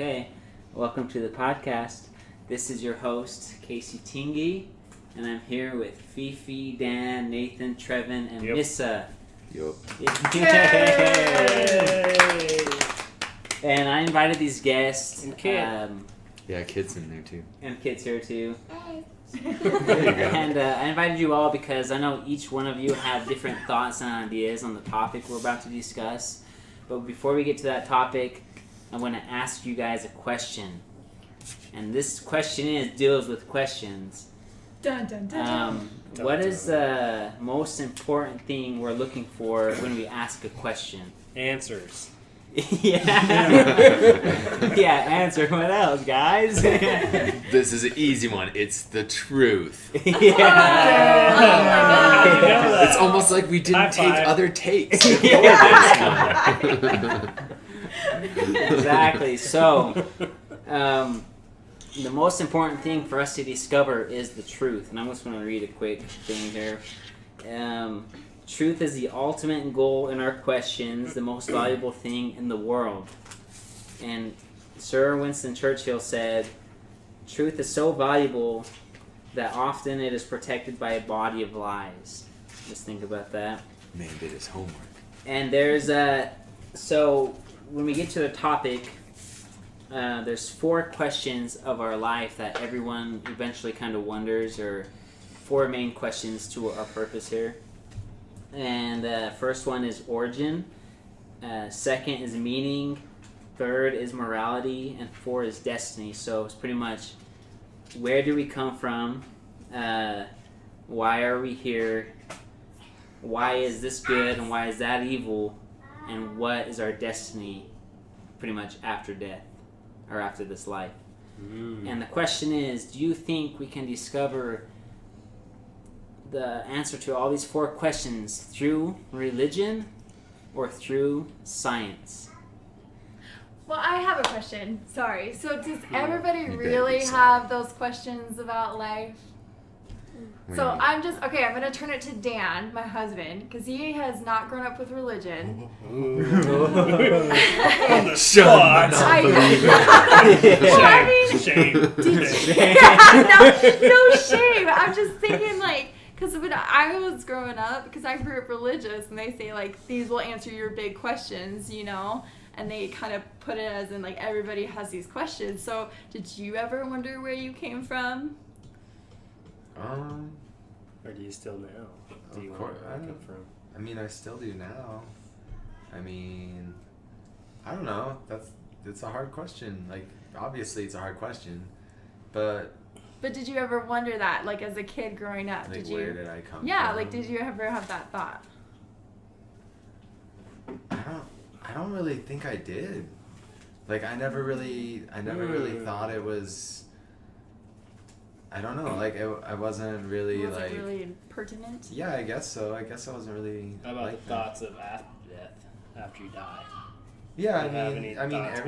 Okay, welcome to the podcast. This is your host, Kacey Tingy, and I'm here with Fifi, Dan, Nathan, Trevin, and Missa. Yup. And I invited these guests. And Kid. Yeah, Kid's in there too. And Kid's here too. There you go. And I invited you all because I know each one of you have different thoughts and ideas on the topic we're about to discuss. But before we get to that topic, I'm going to ask you guys a question. And this question deals with questions. Dun, dun, dun, dun. What is the most important thing we're looking for when we ask a question? Answers. Yeah, answer. What else, guys? This is an easy one. It's the truth. Yeah. Oh my God. It's almost like we didn't take other takes before this one. Exactly. So, the most important thing for us to discover is the truth. And I'm just going to read a quick thing here. Truth is the ultimate goal in our questions, the most valuable thing in the world. And Sir Winston Churchill said, truth is so valuable that often it is protected by a body of lies. Just think about that. Man did his homework. And there's so when we get to the topic, there's 4 questions of our life that everyone eventually kind of wonders, or 4 main questions to our purpose here. And first one is origin, second is meaning, third is morality, and 4 is destiny. So it's pretty much, where do we come from, why are we here, why is this good and why is that evil, and what is our destiny pretty much after death, or after this life. And the question is, do you think we can discover the answer to all these 4 questions through religion or through science? Well, I have a question. Sorry. So does everybody really have those questions about life? So I'm going to turn it to Dan, my husband, because he has not grown up with religion. On the spot. Shame. No shame. I'm just thinking, because when I was growing up, because I grew up religious, and they say, these will answer your big questions, and they kind of put it as in, everybody has these questions. So did you ever wonder where you came from? Or do you still know? Do you Of know course. where I come from? I mean, I still do now. I mean, I don't know. It's a hard question. Obviously, it's a hard question, but. But did you ever wonder that, as a kid growing up? Where did I come from? Yeah, did you ever have that thought? I don't really think I did. I never really thought it was. I don't know. I wasn't really Was it really pertinent? Yeah, I guess so. I guess I wasn't really. How about thoughts of after death, after you die? Yeah, Do you have any thoughts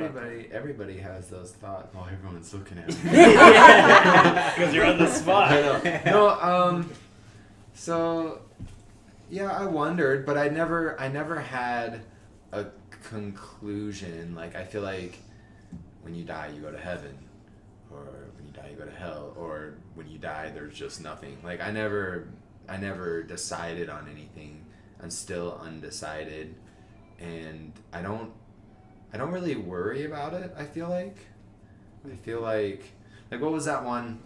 everybody has those thoughts. Oh, everyone's looking at me. Because you're on the spot. I know. No, so yeah, I wondered, but I never had a conclusion. I feel like when you die, you go to heaven, or when you die, you go to hell, or when you die, there's just nothing. I never decided on anything. I'm still undecided, and I don't really worry about it. I feel like what was that one?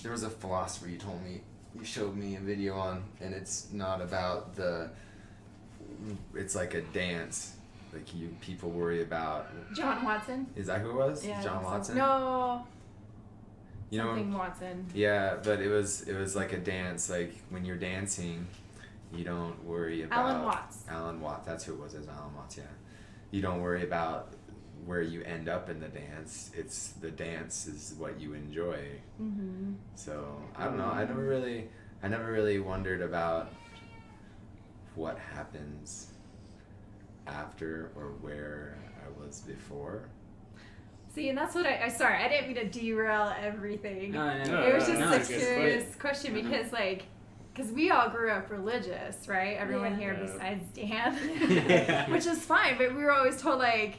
There was a philosopher you showed me a video on, and it's not about it's like a dance. People worry about. John Watson? Is that who it was? Yeah, John Watson? No. You know, something Watson. Yeah, but it was like a dance. When you're dancing, you don't worry about. Alan Watts. Alan Watts. That's who it was. It was Alan Watts. Yeah. You don't worry about where you end up in the dance. It's the dance is what you enjoy. Mm-hmm. So I don't know. I never really wondered about what happens after or where I was before. See, and that's what I sorry, I didn't mean to derail everything. No, It was just no, a it's good. curious question because because we all grew up religious, right? Everyone here Yeah. besides Dan, which is fine. But we were always told I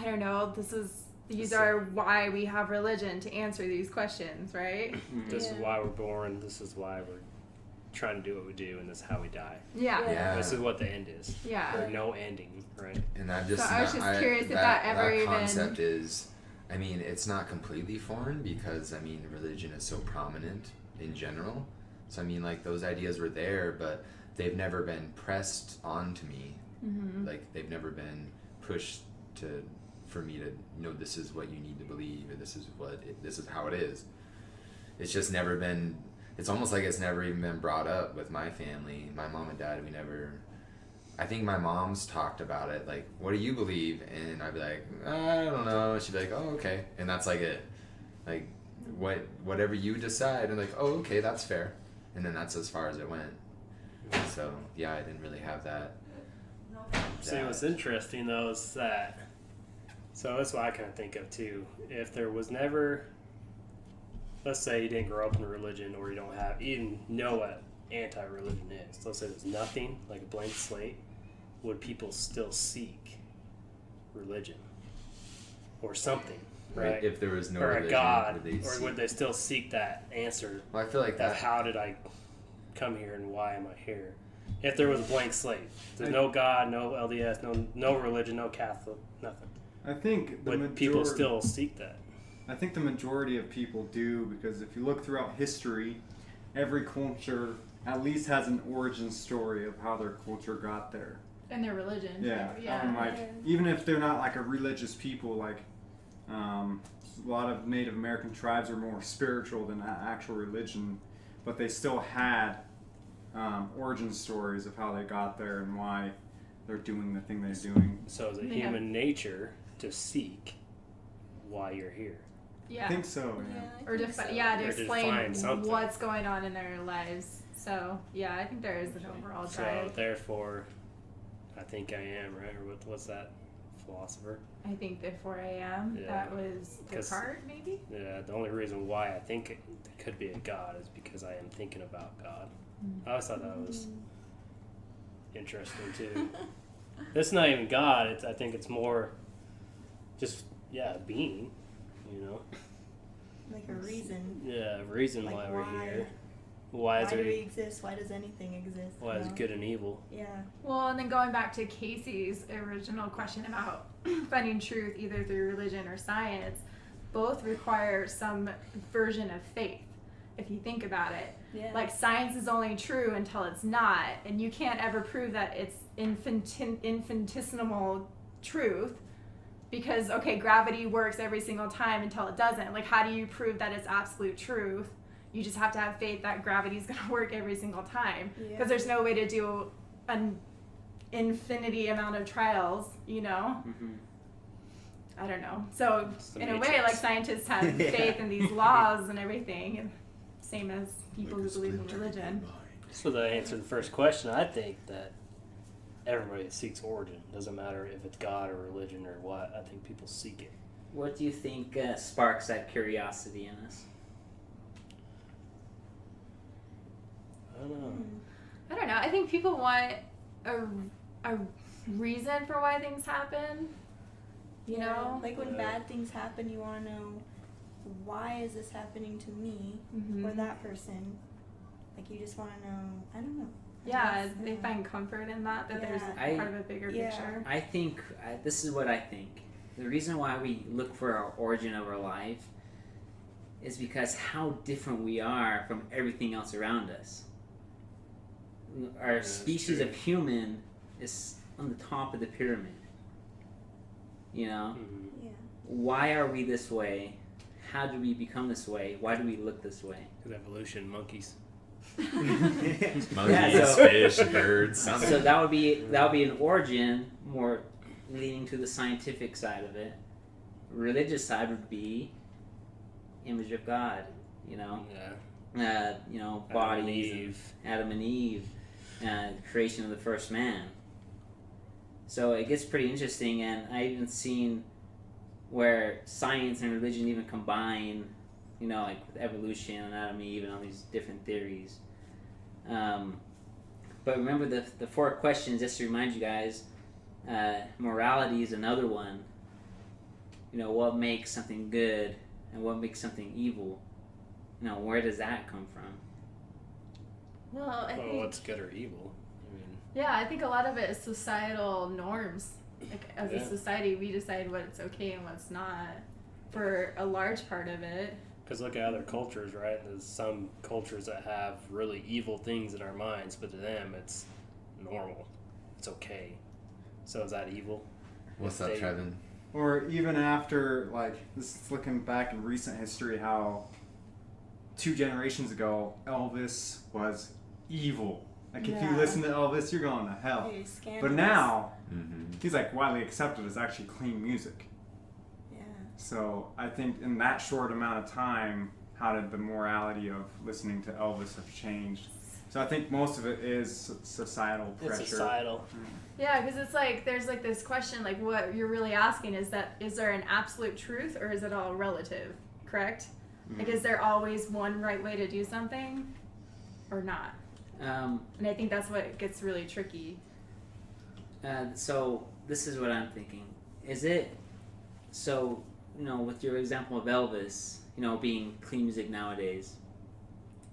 don't know, this is these are why we have religion, to answer these questions, right? This is why we're born. This is why we're trying to do what we do, and this is how we die. Yeah. This is what the end is. Yeah. There's no ending, right? And I'm just, So I was just curious if that ever even- concept is, I mean, it's not completely foreign because, I mean, religion is so prominent in general. So, I mean, like, those ideas were there, but they've never been pressed onto me. Mm-hmm. Like, they've never been pushed for me to, this is what you need to believe, or this is how it is. It's just never been, it's almost like it's never even been brought up with my family. My mom and dad, I think my mom's talked about it, like, what do you believe? And I'd be like, I don't know. She'd be like, oh, okay. And that's like it. Like, whatever you decide. And like, oh, okay, that's fair. And then that's as far as it went. So, yeah, I didn't really have that. See, what's interesting, though, is that, so that's what I kind of think of, too. If there was never, let's say you didn't grow up in a religion, or you don't even know what anti-religion is. Let's say there's nothing, like a blank slate. Would people still seek religion or something, right? If there was no or religion, a god, would would they still seek that answer? Well, I feel like Of that. how did I come here and why am I here? If there was a blank slate, there's no God, no LDS, no religion, no Catholic, nothing. I think Would people still seek that? I think the majority of people do, because if you look throughout history, every culture at least has an origin story of how their culture got there. And their religion. Yeah. Yeah. Like, even if they're not like a religious people, like a lot of Native American tribes are more spiritual than actual religion, but they still had origin stories of how they got there and why they're doing the thing they're doing. So is it Yeah. human nature to seek why you're here? Yeah. I think so, yeah. Or to Or to explain define something. what's going on in their lives. So yeah, I think there is an overall So drive. therefore, I think I am, right? Or what's that philosopher? I think that 4 a.m. Yeah. that was 'Cause- Descartes, maybe. Yeah, the only reason why I think it could be a God is because I am thinking about God. I always thought that was interesting too. It's not even God. I think it's more just being, Like a reason. Yeah, a reason Like why we're why? here. Why Why is do we there? exist? Why does anything exist? Why is good and evil? Yeah. Well, and then going back to Kacey's original question about finding truth either through religion or science, both require some version of faith. If you think about it, Yeah. like science is only true until it's not, and you can't ever prove that it's infinitesimal truth, because because works every single time until it doesn't. Like, how do you prove that it's absolute truth? You just have to have faith that gravity is going to work every single time, because Yeah. there's no way to do an infinity amount of trials, Mm-hmm. I don't know. So It's the in a way, Matrix. like, scientists have faith in these laws and everything, and same as people who believe in religion. So to answer the first question, I think that everybody seeks origin. Doesn't matter if it's God or religion or what. I think people seek it. What do you think sparks that curiosity in us? I don't know. I don't know. I think people want a reason for why things happen. You know? Like when Yeah. bad things happen, you want to know, why is this happening to me Mhm. or that person? Like you just want to know. I don't know. I Yeah, guess, they find comfort in that there's Yeah. part of a bigger Yeah. picture. I think this is what I think. The reason why we look for our origin of our life is because how different we are from everything else around us. Our That's species true. of human is on the top of the pyramid. Mhm. Yeah. Why are we this way? How did we become this way? Why do we look this way? Because evolution, monkeys. Monkeys, Yeah, so- fish, birds, something. So that would be an origin, more leaning to the scientific side of it. Religious side would be image of God, Yeah. bodies, Adam Adam and and Eve. Eve, creation of the first man. So it gets pretty interesting, and I even seen where science and religion even combine, like with evolution and Adam and Eve and all these different theories. But remember the 4 questions, just to remind you guys, morality is another one. what makes something good and what makes something evil. Where does that come from? Well, I think what's good or evil? I mean, yeah, I think a lot of it is societal norms. Like as a society, we decide what's okay and what's not. For a large part of it. because look at other cultures, right? There's some cultures that have really evil things in our minds, but to them it's normal. It's okay. So is that evil? What's up, Trevin? Or even after, like, this is looking back in recent history, how 2 generations ago, Elvis was evil. Like, if you listen to Elvis, you're going to hell. Very scandalous. But now, he's, like, widely accepted as actually clean music. Yeah. So I think in that short amount of time, how did the morality of listening to Elvis have changed? So I think most of it is societal pressure. It's societal. Yeah, because it's like there's like this question, like what you're really asking is there an absolute truth or is it all relative? Correct? Like, is there always one right way to do something, or not? And I think that's what gets really tricky. So this is what I'm thinking. Is it so? With your example of Elvis, being clean music nowadays.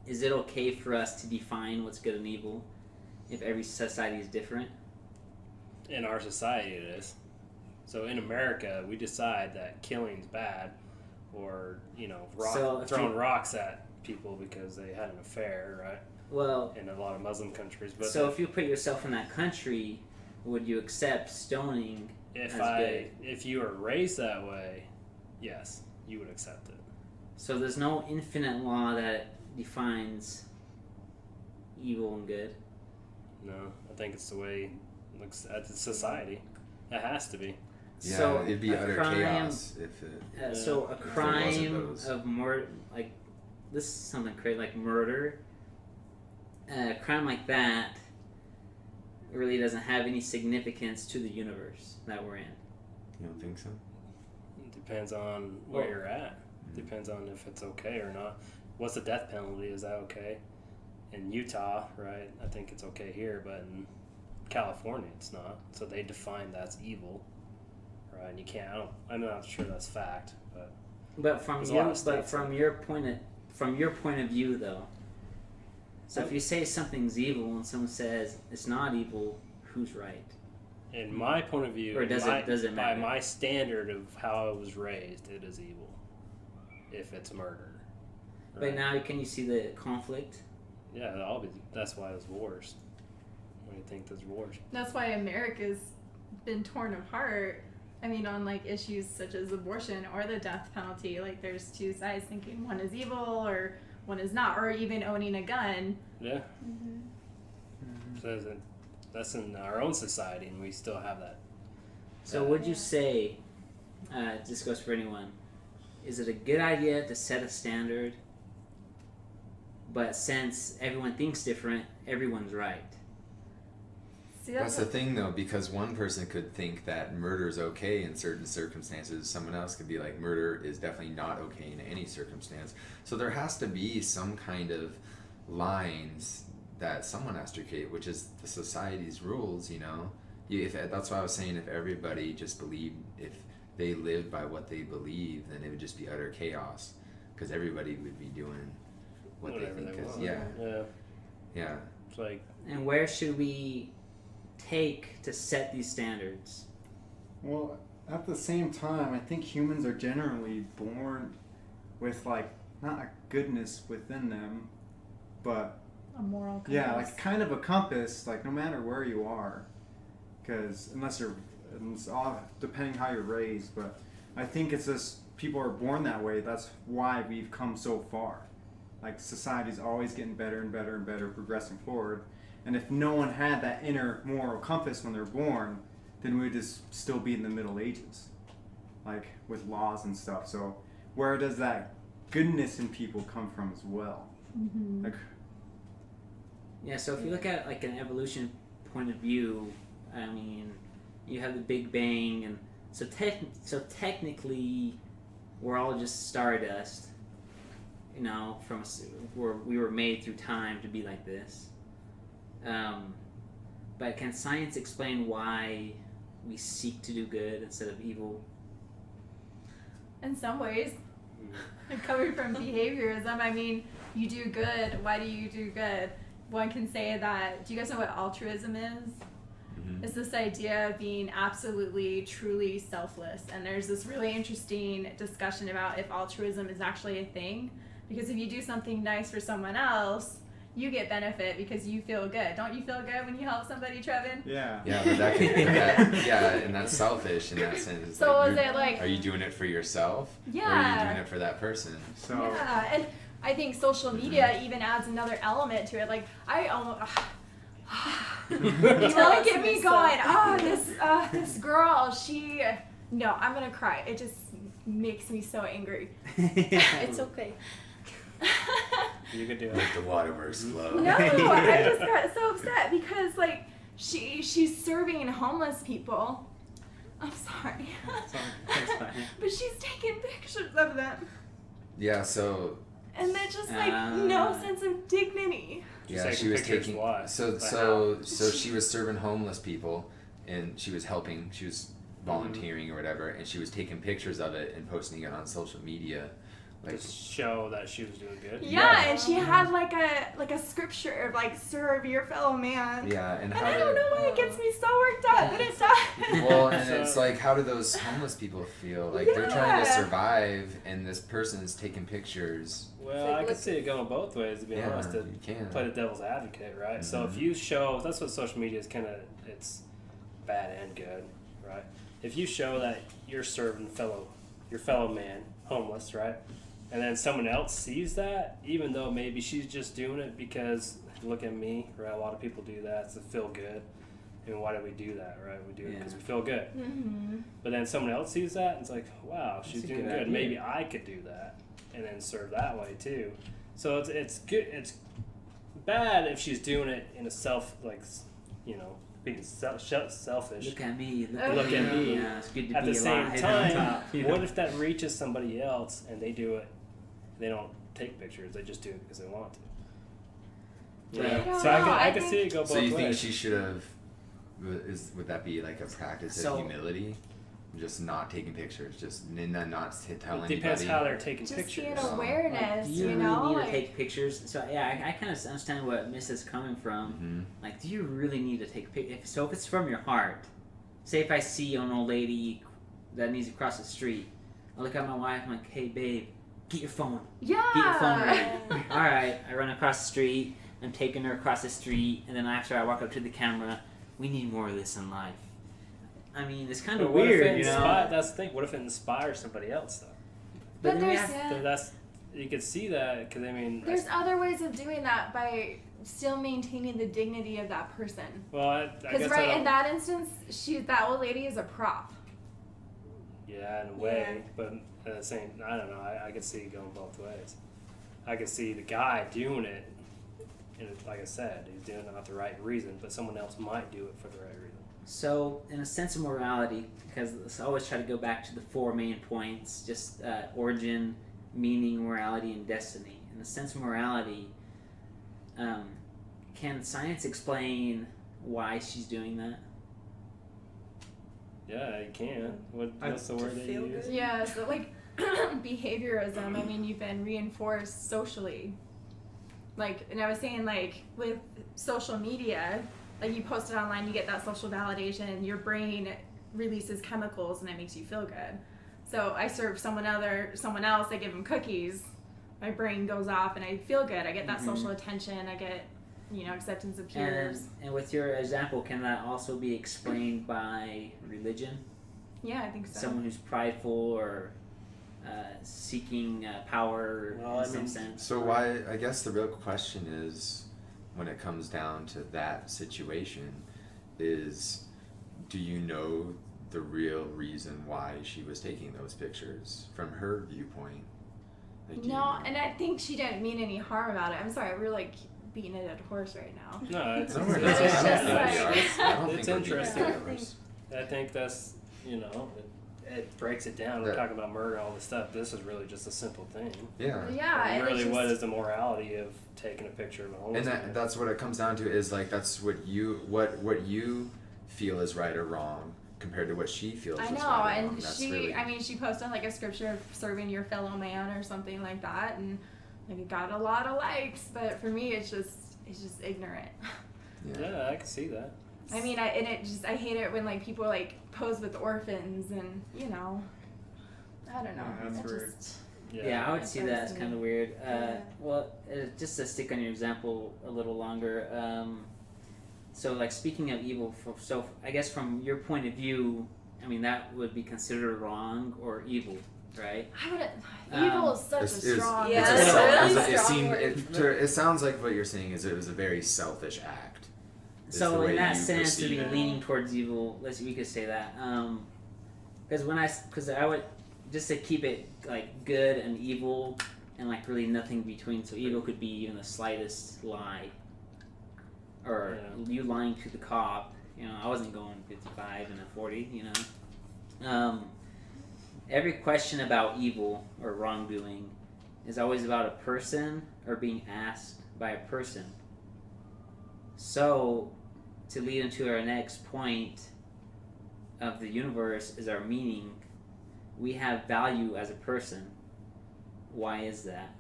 Is it okay for us to define what's good and evil if every society is different? In our society it is. So in America we decide that killing's bad, or throwing rocks at people because they had an affair, right? Well, in a lot of Muslim countries. But so if you put yourself in that country, would you accept stoning as good? If you were raised that way, yes, you would accept it. So there's no infinite law that defines evil and good? No, I think it's the way it looks at the society. It has to be. Yeah, so it'd be utter chaos if it. So a crime of murder, like this is something crazy, like murder. A crime like that really doesn't have any significance to the universe that we're in. You don't think so? It depends on where you're at. Depends on if it's okay or not. What's the death penalty? Is that okay? In Utah, right? I think it's okay here, but in California it's not. So they define that's evil, right? And you can't. I'm not sure that's fact, but from your point of view, though. So if you say something's evil and someone says it's not evil, who's right? In my point of view, or does it matter? By my standard of how I was raised, it is evil. If it's murder. Right? But now, can you see the conflict? Yeah, that's why there's wars. Why do you think there's wars? That's why America's been torn apart. I mean, on like issues such as abortion or the death penalty. Like, there's two sides thinking one is evil or one is not, or even owning a gun. Yeah. So that's in our own society, and we still have that. So would you say, this goes for anyone, is it a good idea to set a standard, but since everyone thinks different, everyone's right? See, that's the thing, though, because one person could think that murder is okay in certain circumstances. Someone else could be like, murder is definitely not okay in any circumstance. So there has to be some kind of lines that someone has to create, which is the society's rules, that's why I was saying, if everybody just believed, if they lived by what they believe, then it would just be utter chaos, because everybody would be doing what whatever they think they is want. Yeah. It's like, and where should we take to set these standards? Well, at the same time, I think humans are generally born with, like, not a goodness within them, but a moral compass. Yeah, like kind of a compass, like no matter where you are, because it's all depending how you're raised, but I think it's just people are born that way. That's why we've come so far. Like, society's always getting better and better and better, progressing forward. And if no one had that inner moral compass when they're born, then we would just still be in the Middle Ages, like with laws and stuff. So where does that goodness in people come from as well? Mm-hmm. Like, yeah, so if you look at like an evolution point of view, I mean, you have the Big Bang, and so technically we're all just stardust, from where we were made through time to be like this. But can science explain why we seek to do good instead of evil? in some ways. Coming from behaviorism, I mean, you do good. Why do you do good? One can say that. Do you guys know what altruism is? It's this idea of being absolutely, truly selfless. And there's this really interesting discussion about if altruism is actually a thing. Because if you do something nice for someone else, you get benefit because you feel good. Don't you feel good when you help somebody, Trevin? Yeah. Yeah, but and that's selfish in that sense. It's So like is it like... are you doing it for yourself? Yeah. Or are you doing it for that person? So Yeah, and I think social media even adds another element to it. Like, I almost... you really get me going. Oh, this girl, she... No, I'm going to cry. It just makes me so angry. It's okay. You could do it. Let the waterworks flow. No, I just got so upset because, like, she's serving homeless people. I'm sorry. That's fine. But she's taking pictures of them. Yeah, so And they're just like no sense of dignity. Just yeah, taking she was pictures taking why? so she was serving homeless people, and she was helping. She was volunteering or whatever, and she was taking pictures of it and posting it on social media, like To show that she was doing good. Yeah, and she had like a scripture of like serve your fellow man. yeah, and And how I don't know why it gets me so worked up, but it does. well, and So- it's like, how do those homeless people feel? Like they're trying to Yeah. survive, and this person is taking pictures. Well, I could see it going both ways, to be Yeah, honest. To you can. play the devil's advocate, right? So if Mhm. you show, that's what social media is kind of, it's bad and good, right? If you show that you're serving your fellow man, homeless, right? And then someone else sees that, even though maybe she's just doing it because, look at me, right? A lot of people do that to feel good. And why do we do that, right? We do it because we feel good. Mm-hmm. But then someone else sees that and it's like, wow, she's That's a doing good good. idea. Maybe I could do that, and then serve that way too. So it's good. It's bad if she's doing it in a being selfish. Look at me. Look at me. Yeah, it's good to At be the same alive time, on top, you know? what if that reaches somebody else and they do it? They don't take pictures. They just do it because they want to. You Yeah. know? I don't So I know. could see it go both So you think ways. she should have? Would that be like a practice So- of humility? Just not taking pictures, just not telling It depends anybody. how they're taking Just pictures. being Like, awareness, Do you you really know? need Like, to take pictures? So yeah, I kind of understand what Miss is coming from. Mhm. Like, do you really need to take pictures? So if it's from your heart, say if I see an old lady that needs to cross the street, I look at my wife, I'm like, hey babe, get your phone. yeah. Get your phone ready. All right, I run across the street. I'm taking her across the street, and then after I walk up to the camera, we need more of this in life. I mean, it's kind But of what if weird, it you know. That's the thing. What if it inspires somebody else though? But then we there's have- So that's you could see that because I mean. there's other ways of doing that by still maintaining the dignity of that person. Well, I Because guess right I in don't- that instance, that old lady is a prop. Yeah, in a way, but at the same, I don't know. I could see it going both ways. I could see the guy doing it, and like I said, he's doing it not the right reason, but someone else might do it for the right reason. So, in a sense of morality, because let's always try to go back to the four main points, just origin, meaning, morality, and destiny. In a sense of morality, can science explain why she's doing that? Yeah, you can. What's the word that you feel use? good? Yeah, so like behaviorism, I mean, you've been reinforced socially. Like, and I was saying, like, with social media, like, you post it online, you get that social validation, your brain releases chemicals, and it makes you feel good. So I serve someone else, I give them cookies, my brain goes off, and I feel good. I get that social attention, I get, acceptance of peers. And with your example, can that also be explained by religion? Yeah, I think so. Someone who's prideful or seeking power Well, in I some mean- sense. So why? I guess the real question is, when it comes down to that situation, is do you know the real reason why she was taking those pictures from her viewpoint? Like, do you No, know? and I think she didn't mean any harm about it. I'm sorry, we're like beating a dead horse right now. No, it's No, we're It's not. just I don't think like- we are. I don't It's think we're beating interesting. dead horse. I think that's it breaks it down. We're That- talking about murder and all this stuff. This is really just a simple thing. Yeah. Yeah, And and really, it's what just- is the morality of taking a picture of a homeless And man? that's what it comes down to, is like, that's what you feel is right or wrong, compared to what she feels I is know, right or wrong. and That's she, really, I mean, she posted like a scripture of serving your fellow man or something like that, and like it got a lot of likes. But for me, it's just ignorant. Yeah, I can see that. I mean, I hate it when like people like pose with orphans and I don't know. Yeah, that's It weird. just- Yeah, I would see that as kind of weird. Yeah. Well, just to stick on your example a little longer. So, like, speaking of evil, so I guess from your point of view, I mean, that would be considered wrong or evil, right? I wouldn't. Evil is such a strong. Yeah, it's that's a a self- really it strong seemed- word. it sounds like what you're saying is it was a very selfish act. is the So, way in that you sense, to be perceive it. leaning towards evil, we could say that. Because I would, just to keep it, like, good and evil and, like, really nothing between. So, evil could be even the slightest lie. Or you lying to the cop. I wasn't going 55 and a 40, Every question about evil or wrongdoing is always about a person or being asked by a person. So, to lead into our next point of the universe is our meaning. We have value as a person. Why is that?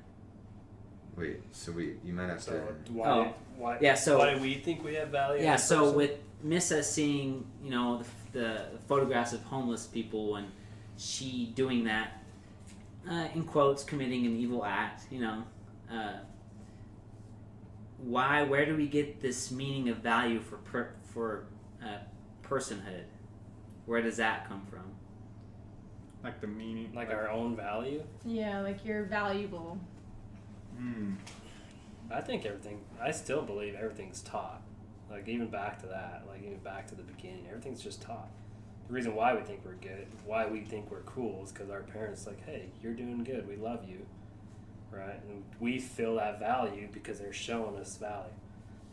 Wait, so you might have So to. why Yeah, so why do we think we have value? yeah, as a so person? with Missa seeing, the photographs of homeless people and she doing that, in quotes, committing an evil act, where do we get this meaning of value for personhood? Where does that come from? Like the meaning. like our own value. Yeah, like you're valuable. I still believe everything's taught. Like even back to that, like even back to the beginning, everything's just taught. The reason why we think we're good, why we think we're cool, is because our parents like, hey, you're doing good, we love you, right? And we feel that value because they're showing us value.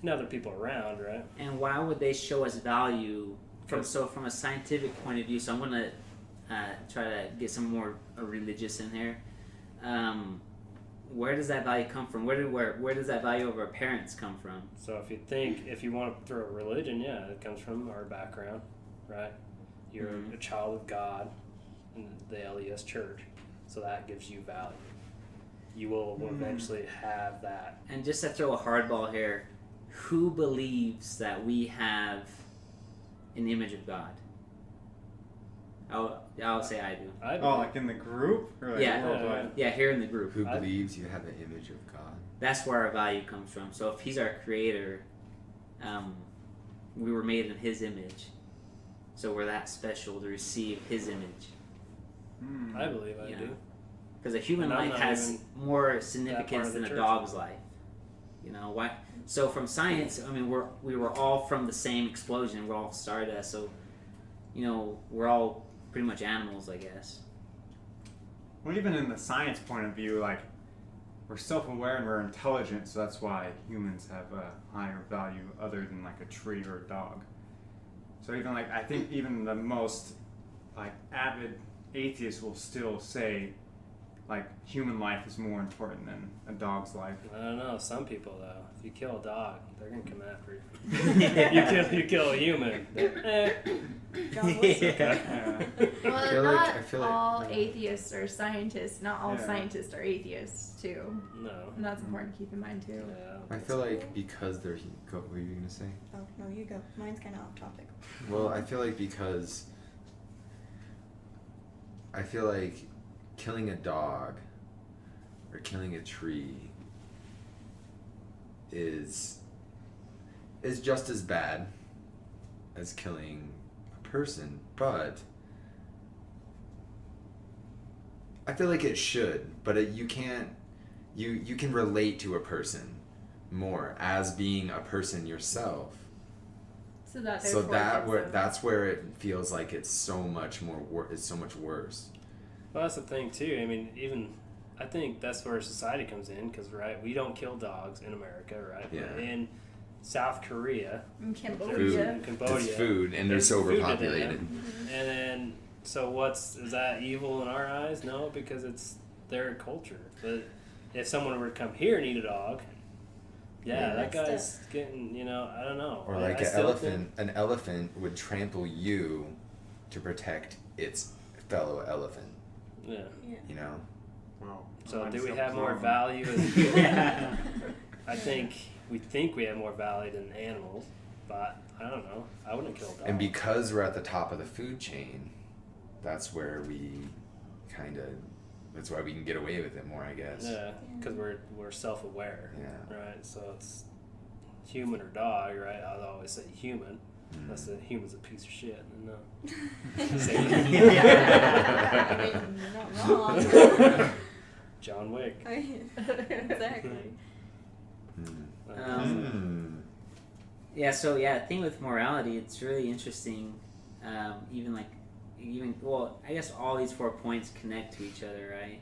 And other people around, right? And why would they show us value from a scientific point of view? So I'm gonna try to get some more religious in here. Where does that value come from? Where does that value of our parents come from? So if you want to throw a religion, yeah, it comes from our background, right? You're a child of God in the LES church, so that gives you value. You will eventually have that. And just to throw a hardball here, who believes that we have an image of God? I'll say I do. I Oh, like in the group? Or like Yeah. worldwide? Yeah, here in the group. Who believes you have an image of God? That's where our value comes from. So if he's our creator, we were made in his image. So we're that special to receive his image. I believe I Yeah. do. Because a human And I'm life not has even more that part significance of the than a church. dog's life. Why? So from science, I mean, we were all from the same explosion. We're all stardust. So, we're all pretty much animals, I guess. Well, even in the science point of view, like, we're self-aware and we're intelligent, so that's why humans have a higher value other than, like, a tree or a dog. So even, like, I think even the most, like, avid atheist will still say, like, human life is more important than a dog's life. I don't know. Some people though, if you kill a dog, they're gonna come after you. you kill a human. I Well, feel not like- I feel like- all atheists are scientists. Not all Yeah. scientists are atheists too, No. and that's important to keep in mind too. Yeah. I feel like because they're. What were you gonna say? Oh, no, you go. Mine's kind of off topic. Well, I feel like because. I feel like killing a dog or killing a tree is just as bad as killing a person, but I feel like it should, but you can't. You can relate to a person more as being a person yourself. So that So therefore gives that's where it feels like it's so much more. It's so much worse. Well, that's the thing too. I mean, even I think that's where society comes in, because we don't kill dogs in America, right? Yeah. But in South Korea, in there's Cambodia. in Cambodia, It's food, and they're it's so food to overpopulated. them. And then, so is that evil in our eyes? No, because it's their culture. But if someone were to come here and eat a dog, Yeah, that that's guy's getting, I don't know. Or I like an still elephant. An elephant would trample you to protect its fellow elephant. Yeah. You know. Well, So mine's do we still have more cloven. value? Yeah. I think we have more value than animals, but I don't know. I wouldn't kill a dog. And because we're at the top of the food chain, that's where we that's why we can get away with it more, I guess. Yeah, because we're self-aware. Yeah. Right. So it's human or dog, right? I'd always say human. Unless the human's a piece of shit, then no. Say I mean, you're not wrong. John Wick. Exactly. Yeah, so the thing with morality, it's really interesting. Well, I guess all these 4 points connect to each other, right?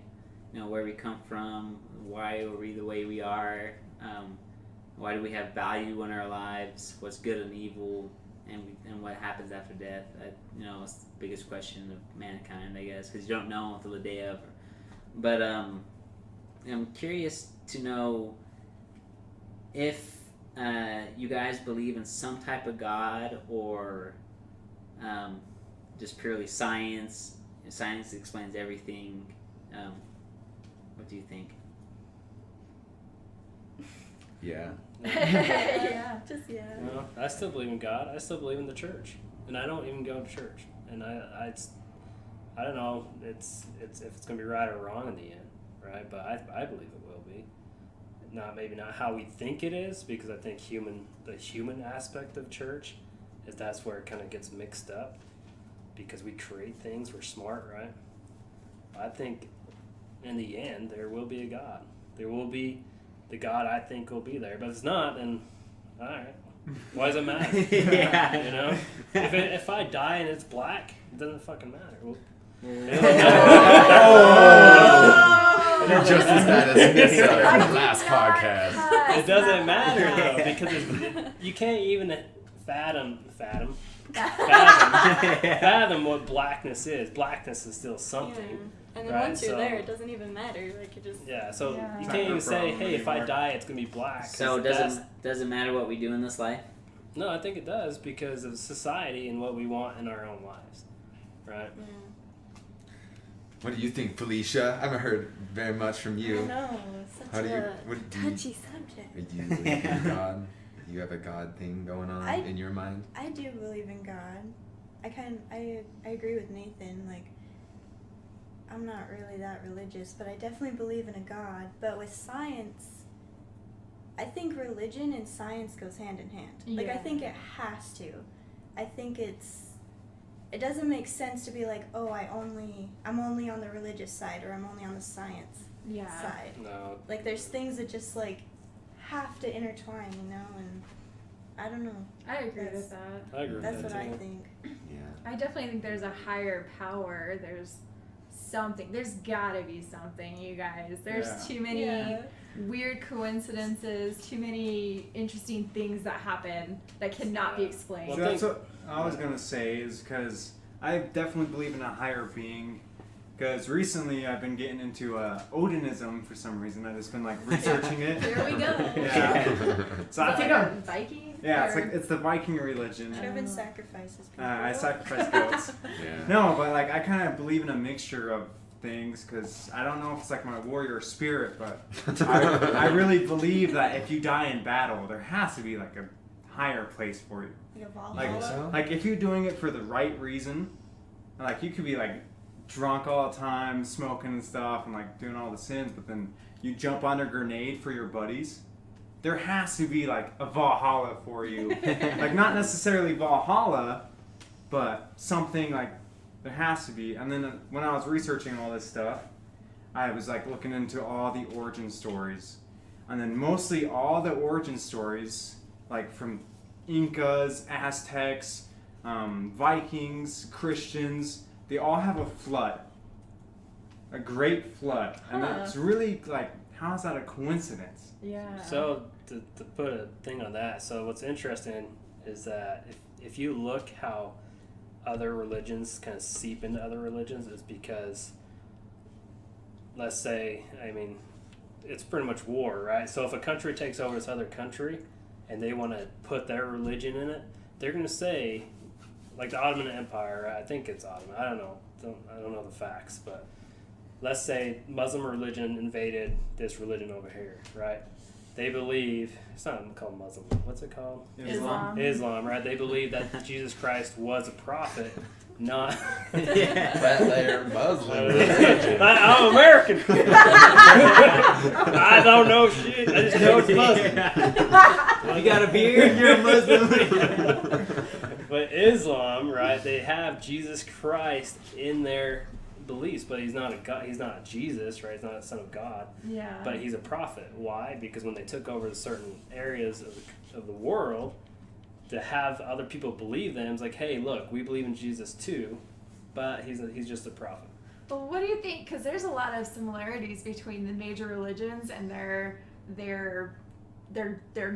You know, where we come from, why are we the way we are, why do we have value in our lives, what's good and evil, and what happens after death. It's the biggest question of mankind, I guess, because you don't know until the day of. But I'm curious to know if you guys believe in some type of God or just purely science. Science explains everything. What do you think? Yeah. Yeah. Just Well, I still believe in God. I still believe in the church, and I don't even go to church. And I don't know. It's if it's gonna be right or wrong in the end, right? But I believe it will be. Maybe not how we think it is, because I think the human aspect of church that's where it kind of gets mixed up, because we create things. We're smart, right? I think in the end there will be a God. There will be the God I think will be there. But if it's not, then all right. Why does it matter? Yeah. You know, if I die and it's black, it doesn't fucking matter. Well, You're just as bad as this last podcast. it doesn't matter though, because you can't even fathom what blackness is. Blackness is still something. And then Right, once you're so- there, it doesn't even matter. Like, you just... Yeah, so Yeah. you It's can't not even your say, problem hey, if I anymore. die, it's gonna be black. 'cause So that's- doesn't matter what we do in this life? No, I think it does, because of society and what we want in our own lives, right? Yeah. What do you think, Felicia? I haven't heard very much from I you. know. Such How do you- a what do you- touchy subject. Do you believe in God? Do you have a God thing going on in your mind? I do believe in God. I agree with Nathan. Like, I'm not really that religious, but I definitely believe in a God. But with science, I think religion and science goes hand in hand. Like, I Yeah. think it has to. I think it doesn't make sense to be like, oh, I'm only on the religious side, or I'm only on the science side. No, Like, there's things that just like have to intertwine, you know, and I don't know. I agree with that. I agree with That's that what I too. think. Yeah. I definitely think there's a higher power. There's something. There's gotta be something, you guys. There's Yeah. too many Yeah. weird coincidences, too many interesting things that happen that cannot be Yeah. explained. Well, So that's what I was gonna say, is because I definitely believe in a higher being. Because recently I've been getting into Odinism for some reason. I've just been like researching it. Here we go. Yeah. So I Is think it a Viking? yeah, it's Or- like it's the Viking religion. Trevin sacrifices people. I sacrifice goats. Yeah. No, but like I kind of believe in a mixture of things, because I don't know if it's like my warrior spirit, but I really believe that if you die in battle, there has to be like a higher place for you. Like a Valhalla. Like, think so? like if you're doing it for the right reason, like you could be like drunk all the time, smoking and stuff, and like doing all the sins, but then you jump on a grenade for your buddies. There has to be like a Valhalla for you. Like, not necessarily Valhalla, but something like there has to be. And then when I was researching all this stuff, I was like looking into all the origin stories. And then mostly all the origin stories, like from Incas, Aztecs, Vikings, Christians, they all have a flood. A great flood. And Huh. it's really like, how is that a coincidence? Yeah. So to put a thing on that, so what's interesting is that if you look how other religions kind of seep into other religions, is because, let's say, I mean, it's pretty much war, right? So if a country takes over this other country and they want to put their religion in it, they're going to say, like the Ottoman Empire, right? I think it's Ottoman. I don't know. I don't know the facts, but let's say Muslim religion invaded this religion over here, right? They believe, it's not called Muslim, what's it called? Islam, right? They believe that Jesus Christ was a prophet, not... But they're Muslim. I'm American. I don't know shit. I just know it's Muslim. You got a beard? You're a Muslim. But Islam, right? They have Jesus Christ in their beliefs, but he's not a God. He's not Jesus, right? He's not a son of God. Yeah. But he's a prophet. Why? Because when they took over certain areas of the world, to have other people believe them, it's like, hey, look, we believe in Jesus too, but he's just a prophet. Well, what do you think? Because there's a lot of similarities between the major religions and their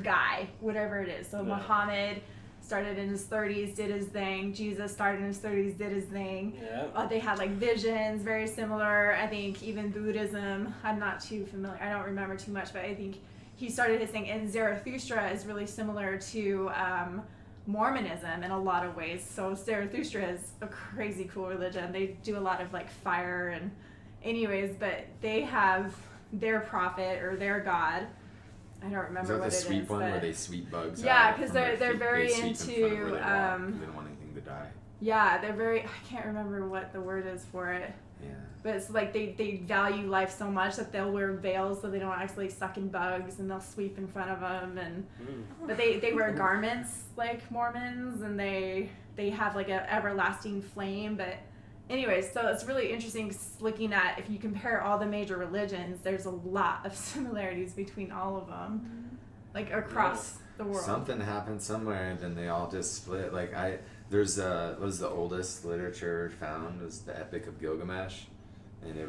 guy, whatever it is. So Yeah. Muhammad started in his 30s, did his thing. Jesus started in his 30s, did his thing. Yeah. They had like visions, very similar. I think even Buddhism, I'm not too familiar. I don't remember too much, but I think he started his thing. And Zarathustra is really similar to Mormonism in a lot of ways. So Zarathustra is a crazy cool religion. They do a lot of like fire and anyways, but they have their prophet or their god. I don't remember what it is. Is that the sweep one where they sweep bugs Yeah, out? because from their they're feet? very They sweep in front of where into they walk 'cause they don't want anything to die. yeah, they're very, I can't remember what the word is for it. Yeah. But it's like they value life so much that they'll wear veils so they don't actually suck in bugs, and they'll sweep in front of them. And but they wear garments like Mormons, and they have like an everlasting flame. But anyways, so it's really interesting looking at, if you compare all the major religions, there's a lot of similarities between all of them, like across the world. Something happened somewhere, and then they all just split. Like there's what was the oldest literature found was the Epic of Gilgamesh, and it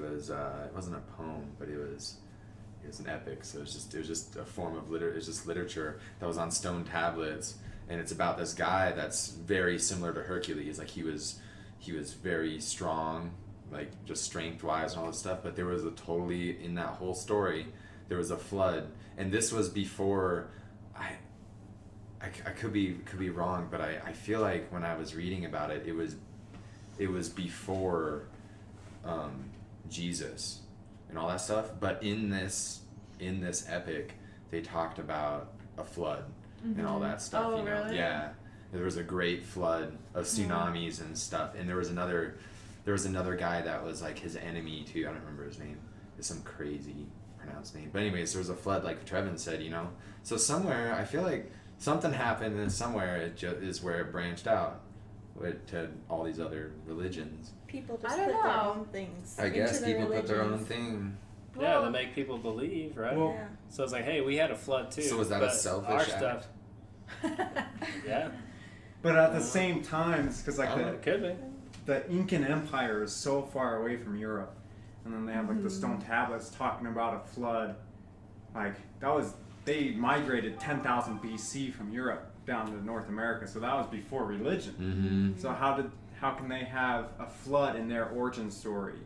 wasn't a poem, but it was an epic. So it was just a form of literature that was on stone tablets, and it's about this guy that's very similar to Hercules. Like he was very strong, like just strength wise and all this stuff. But there was in that whole story, there was a flood, and this was before. I could be wrong, but I feel like when I was reading about it, it was before Jesus and all that stuff. But in this epic, they talked about a flood and all that stuff. Oh, you know? really? Yeah, there was a great flood of tsunamis and stuff, and there was another guy that was like his enemy too. I don't remember his name. It's some crazy pronounced name. But anyways, there was a flood, like Trevin said. You know, so somewhere I feel like something happened, and somewhere it is where it branched out to all these other religions. People just I put don't their know. own things. I guess into people put their own religions. thing. Yeah, Well- to make people believe, right? Well- Yeah. So it's like, hey, we had a flood too. So was that a but selfish our act? stuff? Yeah, But at the same time, it's because like it could be. the Incan Empire is so far away from Europe, and then they have like the stone tablets talking about a flood. Like they migrated 10,000 BC from Europe down to North America, so that was before religion. Mm-hmm. So how can they have a flood in their origin story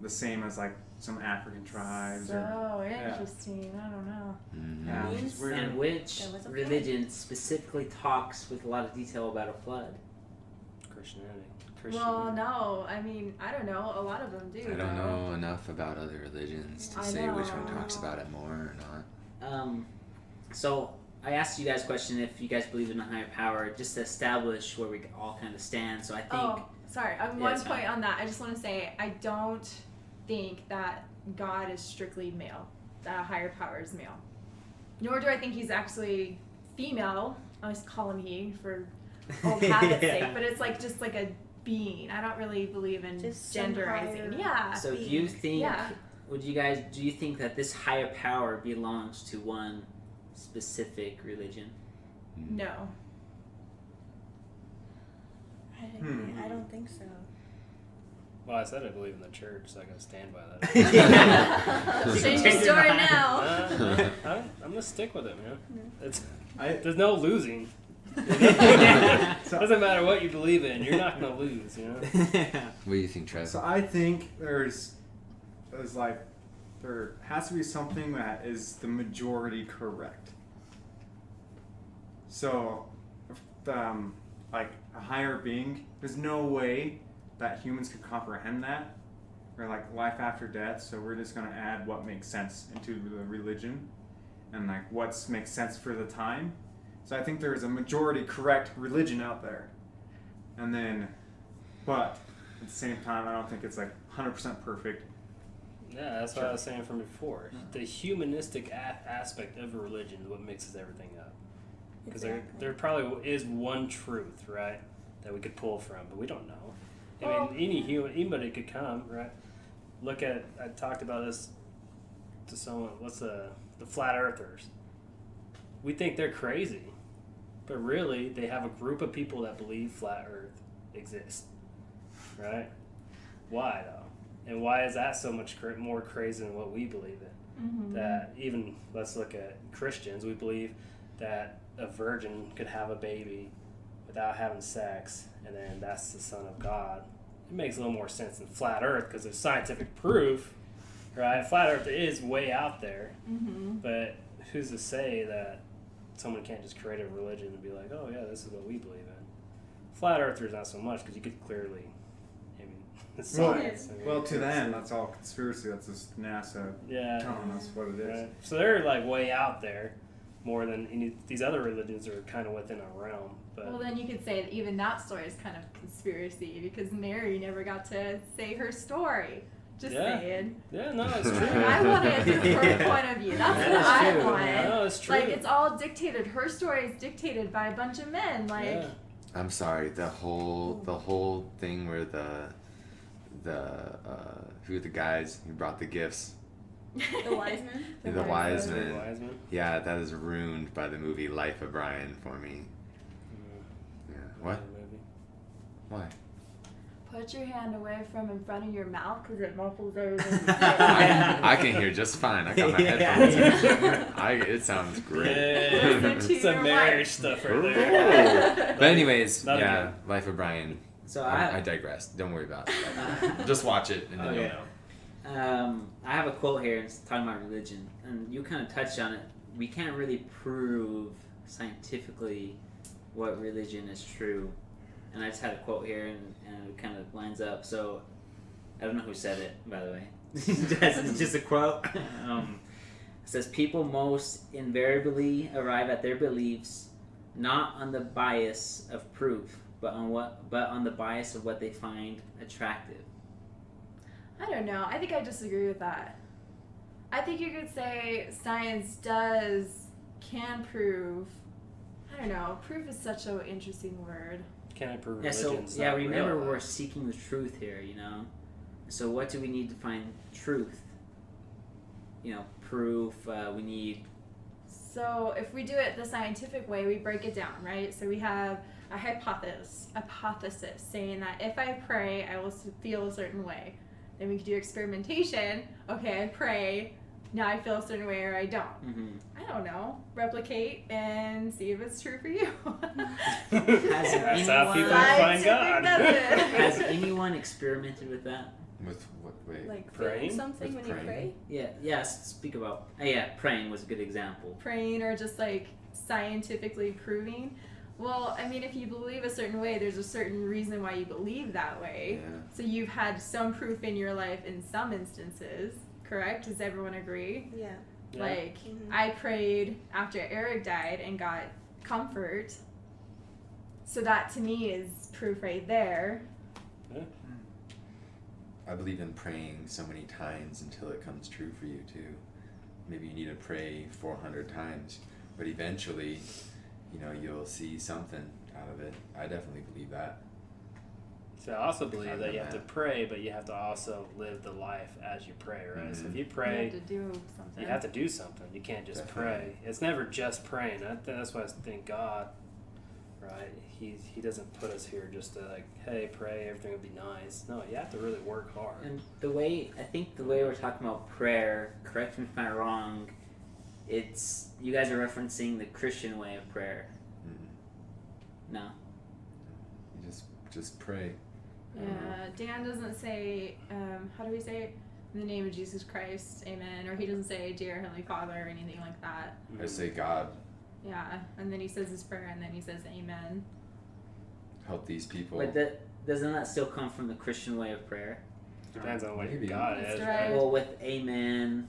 the same as like some African tribes? So interesting. I don't know. Yeah, Means it's weird. And which There was a flood. religion specifically talks with a lot of detail about a flood? Christianity. Well, no. I mean, I don't know. A lot of them do. I don't know enough about other religions to I say which one know. talks about it more or not. So I asked you guys a question if you guys believe in a higher power, just to establish where we all kind of stand. So I think Oh, sorry. Yeah, One it's point fine. on that. I just want to say I don't think that God is strictly male. That a higher power is male. Nor do I think he's actually female. I always call him he for old habit's Yeah. sake, but it's like just like a being. I don't really believe in Just some genderizing. higher- Yeah. So do you think? Yeah. Do you think that this higher power belongs to one specific religion? No. I don't think so. Well, I said I believe in the church, so I gotta stand by that. Change your story now. I'm gonna stick with it, man. It's I there's no losing. Doesn't matter what you believe in, you're not gonna lose, you know. What do you think, Trev? So I think there's like there has to be something that is the majority correct. So like a higher being. There's no way that humans could comprehend that, or like life after death. So we're just gonna add what makes sense into the religion, and like what makes sense for the time. So I think there's a majority correct religion out there, and then, but at the same time, I don't think it's like 100% perfect. Yeah, that's what I was saying from before. The humanistic aspect of a religion is what mixes everything up. Because there probably is one truth, right, that we could pull from, but we don't know. I mean, anybody could come, right? Look at, I talked about this to someone, the flat earthers. We think they're crazy, but really they have a group of people that believe flat earth exists, right? Why, though? And why is that so much more crazy than what we believe in? Mm-hmm. That even, let's look at Christians, we believe that a virgin could have a baby without having sex, and then that's the Son of God. It makes a little more sense than flat earth, because there's scientific proof, right? Flat earth is way out there, but who's to say that someone can't just create a religion and be like, oh yeah, this is what we believe in? Flat earthers not so much, because you could clearly, I mean, it's science. Well, to them, that's all conspiracy. That's just NASA telling us what it is. Right. So they're like way out there, more than these other religions are kind of within our realm. But Well, then you could say that even that story is kind of conspiracy, because Mary never got to say her story. Just saying. Yeah, no, it's true. I want it from her point of view. That's what I true. want. No, it's true. Like, it's all dictated. Her story is dictated by a bunch of men. Like, I'm sorry, the whole thing where who are the guys who brought the gifts? The wise men? The wise men. Wiseman. Yeah, that is ruined by the movie Life of Brian for me. Yeah. What? Why? put your hand away from in front of your mouth because it muffles everything. I can hear just fine. I got my headphones in. It sounds great. It's a marriage stuff right there. But anyways, Not yeah, again. Life of Brian. So I digress. Don't worry about it. Just watch it and then you'll know. I have a quote here. It's talking about religion, and you kind of touched on it. We can't really prove scientifically what religion is true. And I just had a quote here, and it kind of lines up. So I don't know who said it, by the way. It's just a quote. It says, "People most invariably arrive at their beliefs not on the bias of proof, but on the bias of what they find attractive." I don't know. I think I disagree with that. I think you could say science can prove. I don't know. Proof is such an interesting word. Can I prove Yeah. So religion's yeah, not remember real? we're seeking the truth here. So what do we need to find truth? Proof. We need. So if we do it the scientific way, we break it down, right? So we have a hypothesis saying that if I pray, I will feel a certain way. Then we could do experimentation. Okay, I pray. Now I feel a certain way or I don't. Mm-hmm. I don't know. Replicate and see if it's true for you. That's how people find God. Has anyone experimented with that? With what way? Like Praying? feeling something With when you praying? pray? Yeah. Speak about. Praying was a good example. Praying or just like scientifically proving. Well, I mean, if you believe a certain way, there's a certain reason why you believe that way. Yeah. So you've had some proof in your life in some instances, correct? Does everyone agree? Yeah. Yeah. Like, Mhm. I prayed after Eric died and got comfort. So that to me is proof right there. I believe in praying so many times until it comes true for you too. Maybe you need to pray 400 times, but eventually, you'll see something out of it. I definitely believe that. So I also believe I've that done you have to that. pray, but you have to also live the life as you pray, right? So if you You pray, have to do something. you have to do something. You can't just Definitely. pray. It's never just praying. That's why I think God, right? He doesn't put us here just to like, hey, pray, everything will be nice. No, you have to really work hard. And the way we're talking about prayer, correct me if I'm wrong, it's you guys are referencing the Christian way of prayer. No. You just pray. Yeah, Dan doesn't say, how do we say it? In the name of Jesus Christ, amen. Or he doesn't say, dear Heavenly Father, or anything like that. I say God. Yeah, and then he says his prayer, and then he says amen. help these people. But doesn't that still come from the Christian way of prayer? Depends on what Maybe. God That's is. right. Well, with amen,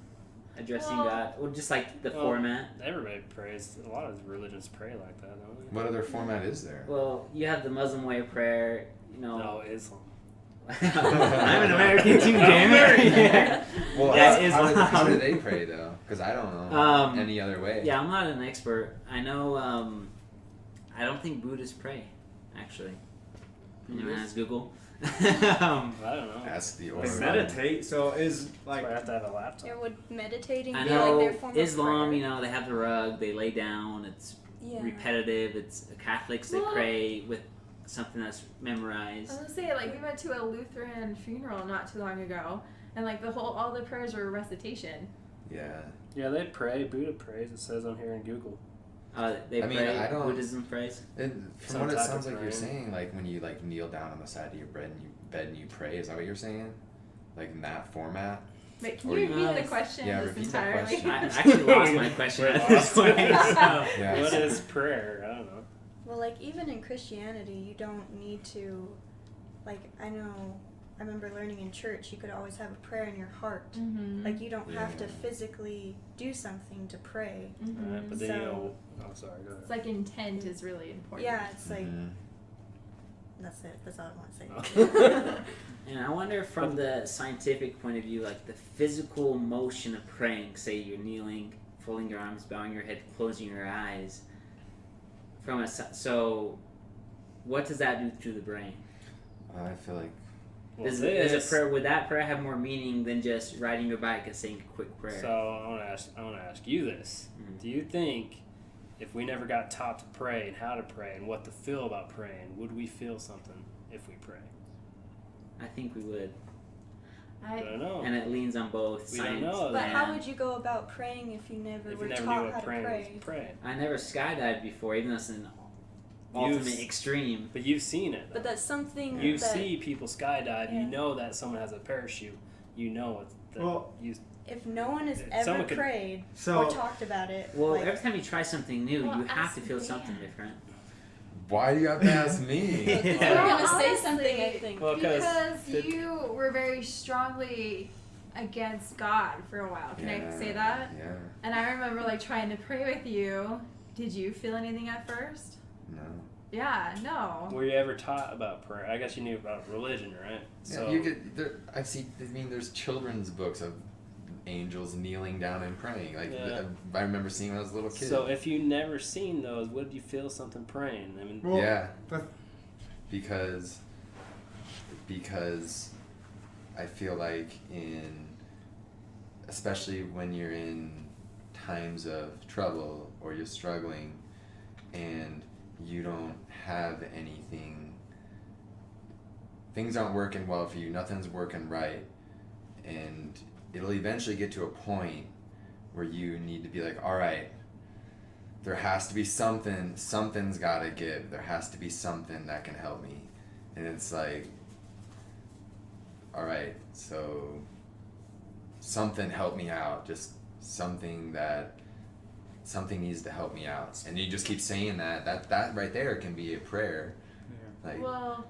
addressing Well- God, well, just like the Well, format. Everybody prays. A lot of religions pray like that, don't they? What other format is there? Well, you have the Muslim way of prayer. You know, No, Islam. I'm an American too, damn. Well, Yeah, how do they pray though? Because I don't know any other way. Yeah, I'm not an expert. I know. I don't think Buddhists pray. Actually, anyone ask Google? I don't know. That's the They order. meditate. So is That's like why I have to have a laptop. Yeah, would meditating I be like their know form Islam. of You prayer? know, they have the rug. They lay down. It's Yeah. repetitive. It's Catholics. They Well- pray with something that's I memorized. was gonna say, like, we went to a Lutheran funeral not too long ago, and like all the prayers were recitation. Yeah. Yeah, they pray. Buddha prays. It says on here in Google. They I mean, pray. I don't- Buddhism prays. And from Some what it type sounds of like you're praying. saying, like when you like kneel down on the side of your bed and you pray, is that what you're saying? Like in that format? Wait, can Or you you- repeat the question Yeah, just repeat that entirely? question. I actually lost my question We're at this lost. point. So. Yeah. What is prayer? I don't know. Well, like even in Christianity, you don't need to, like I remember learning in church, you could always have a prayer in your heart. Mm-hmm. Like you don't have to Yeah. physically do something to pray. Right, but then So- you know. Oh, sorry. Go ahead. It's like intent is really important. Yeah, it's like Mhm. that's it. That's all I want to say. And I wonder from the scientific point of view, like the physical motion of praying, say you're kneeling, folding your arms, bowing your head, closing your eyes. So, what does that do to the brain? I feel like Well, Is this- a prayer? Would that prayer have more meaning than just riding your bike and saying a quick prayer? So I want to ask you this: Mhm. Do you think if we never got taught to pray and how to pray and what to feel about praying, would we feel something if we pray? I think we would, I don't know. and it leans on both We don't science. know. But how and- would you go about praying if you never if were you never taught knew how what to praying pray? was, praying. I never skydived before, even though it's an ultimate extreme. But you've seen it. But that's something You that see people skydive. Yeah. You know that someone has a parachute. You know it's that Well, you. if no one has Someone ever could- prayed So or talked about it, Well, like, every time you try something new, Well, you have to ask feel Dan. something different. why do you have to ask me? You're Well, gonna say honestly, something, I think. Well, Because the- you were very strongly against God for a while. Can I say that? Yeah. And I remember like trying to pray with you. Did you feel anything at first? No. Yeah, no. Were you ever taught about prayer? I guess you knew about religion, right? Yeah, you could. There's children's books of angels kneeling down and praying. Like Yeah. I remember seeing when I was a little kid. So if you never seen those, would you feel something praying? I mean, well, yeah, that- because I feel like especially when you're in times of trouble or you're struggling and you don't have anything, things aren't working well for you, nothing's working right, and it'll eventually get to a point where you need to be like, all right, there has to be something's gotta give, there has to be something that can help me. And it's like, all right, so something help me out, just something needs to help me out. And you just keep saying that right there can be a prayer. Like, Well,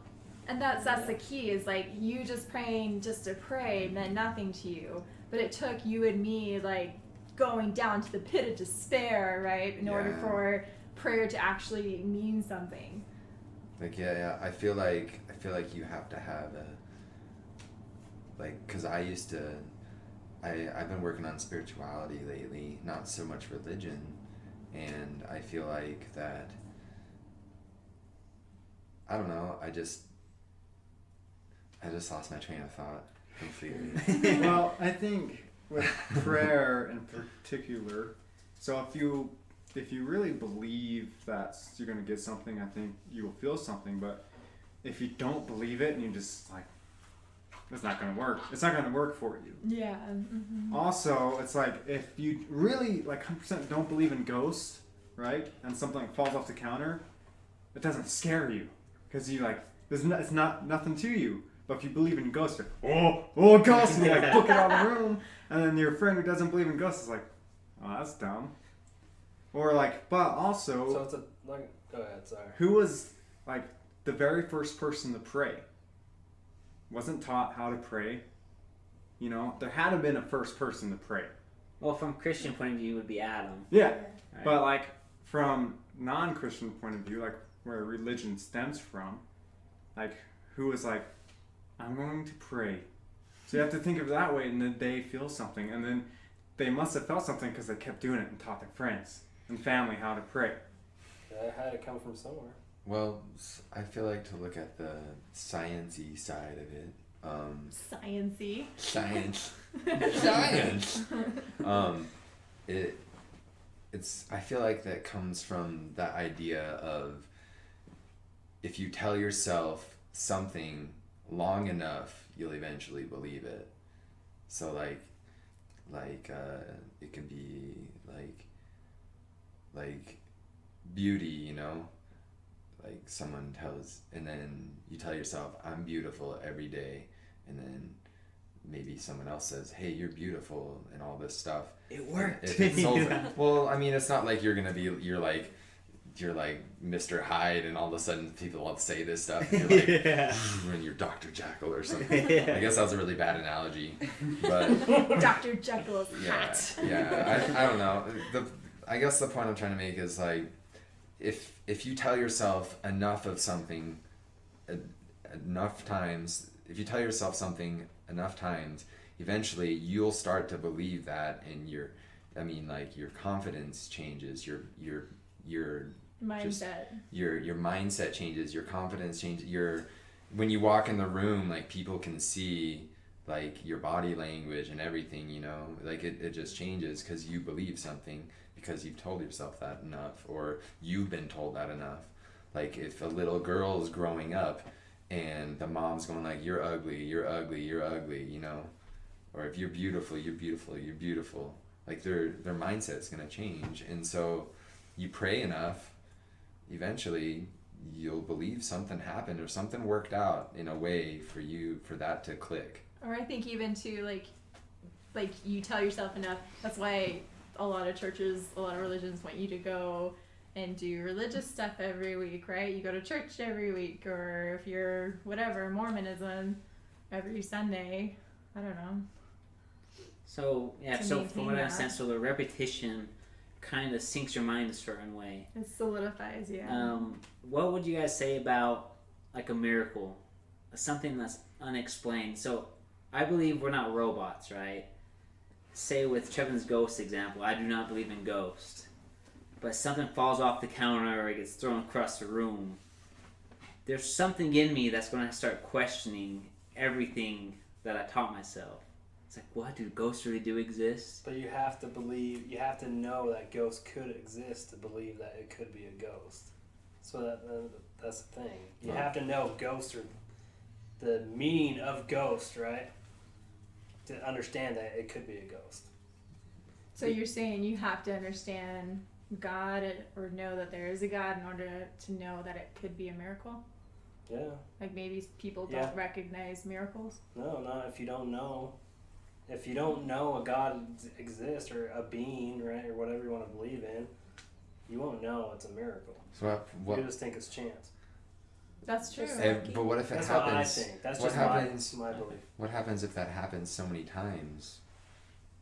and that's the key is like you just praying just to pray meant nothing to you, but it took you and me like going down to the pit of despair, right, in order Yeah. for prayer to actually mean something. like yeah, I feel like you have to have because I've been working on spirituality lately, not so much religion, and I feel like that, I don't know, I just lost my train of thought completely. well, I think with prayer in particular, so if you really believe that you're gonna get something, I think you will feel something. But if you don't believe it and you just like, it's not gonna work. It's not gonna work for you. Yeah. Mm-hmm. Also, it's like if you really like 100% don't believe in ghosts, right, and something like falls off the counter, it doesn't scare you because you like it's not nothing to you. But if you believe in ghosts, you're oh ghost, and you like book it out of the room, and then your friend who doesn't believe in ghosts is like, oh, that's dumb. Or like, but also, so it's a like. Go ahead. Sorry. who was like the very first person to pray wasn't taught how to pray. You know, there had to have been a first person to pray. Well, from Christian point of view, it would be Adam. Yeah, Right? but like from non-Christian point of view, like where religion stems from, like who was like, I'm going to pray. So you have to think of it that way, and then they feel something, and then they must have felt something because they kept doing it and taught their friends and family how to pray. That had to come from somewhere. Well, I feel like to look at the science-y side of it. Science-y. Science. Science. It's. I feel like that comes from that idea of if you tell yourself something long enough, you'll eventually believe it. So like it can be like beauty, you know. Like someone tells, and then you tell yourself, I'm beautiful every day, and then maybe someone else says, hey, you're beautiful, and all this stuff. It worked. If it solves it. Well, I mean, it's not like you're like Mr. Hyde, and all of a sudden people will say this stuff, and you're like, when you're Dr. Jekyll or something. I guess that was a really bad analogy, but Dr. Jekyll's hat. I don't know. I guess the point I'm trying to make is like, if you tell yourself enough of something enough times, eventually you'll start to believe that, and your confidence changes, your Mindset. your mindset changes, your confidence changes, when you walk in the room, like people can see like your body language and everything, you know, like it just changes because you believe something, because you've told yourself that enough, or you've been told that enough. Like if a little girl is growing up and the mom's going like, you're ugly, you're ugly, you're ugly, you know, or if you're beautiful, you're beautiful, you're beautiful, like their mindset's gonna change. And so you pray enough, eventually you'll believe something happened or something worked out in a way for that to click. Or I think even too, like you tell yourself enough. That's why a lot of churches, a lot of religions want you to go and do religious stuff every week, right? You go to church every week, or if you're whatever, Mormonism, every Sunday. I don't know. So yeah, To so maintain from what I that. understand, so the repetition kind of sinks your mind a certain way. It solidifies, yeah. What would you guys say about like a miracle, something that's unexplained? So I believe we're not robots, right? Say with Trevin's ghost example, I do not believe in ghosts, but something falls off the counter or it gets thrown across the room. There's something in me that's going to start questioning everything that I taught myself. It's like, what, do ghosts really do exist? But you have to know that ghosts could exist to believe that it could be a ghost. So that's the thing. You have to know ghosts, or the meaning of ghost, right? To understand that it could be a ghost. So you're saying you have to understand God, or know that there is a God, in order to know that it could be a miracle? Yeah. Like maybe people don't Yeah. recognize miracles? No, not if you don't know. If you don't know a God exists, or a being, right, or whatever you want to believe in, you won't know it's a miracle. So You just think it's chance. That's true. but what if it That's happens? what I think. That's what just happens? my belief. What happens if that happens so many times?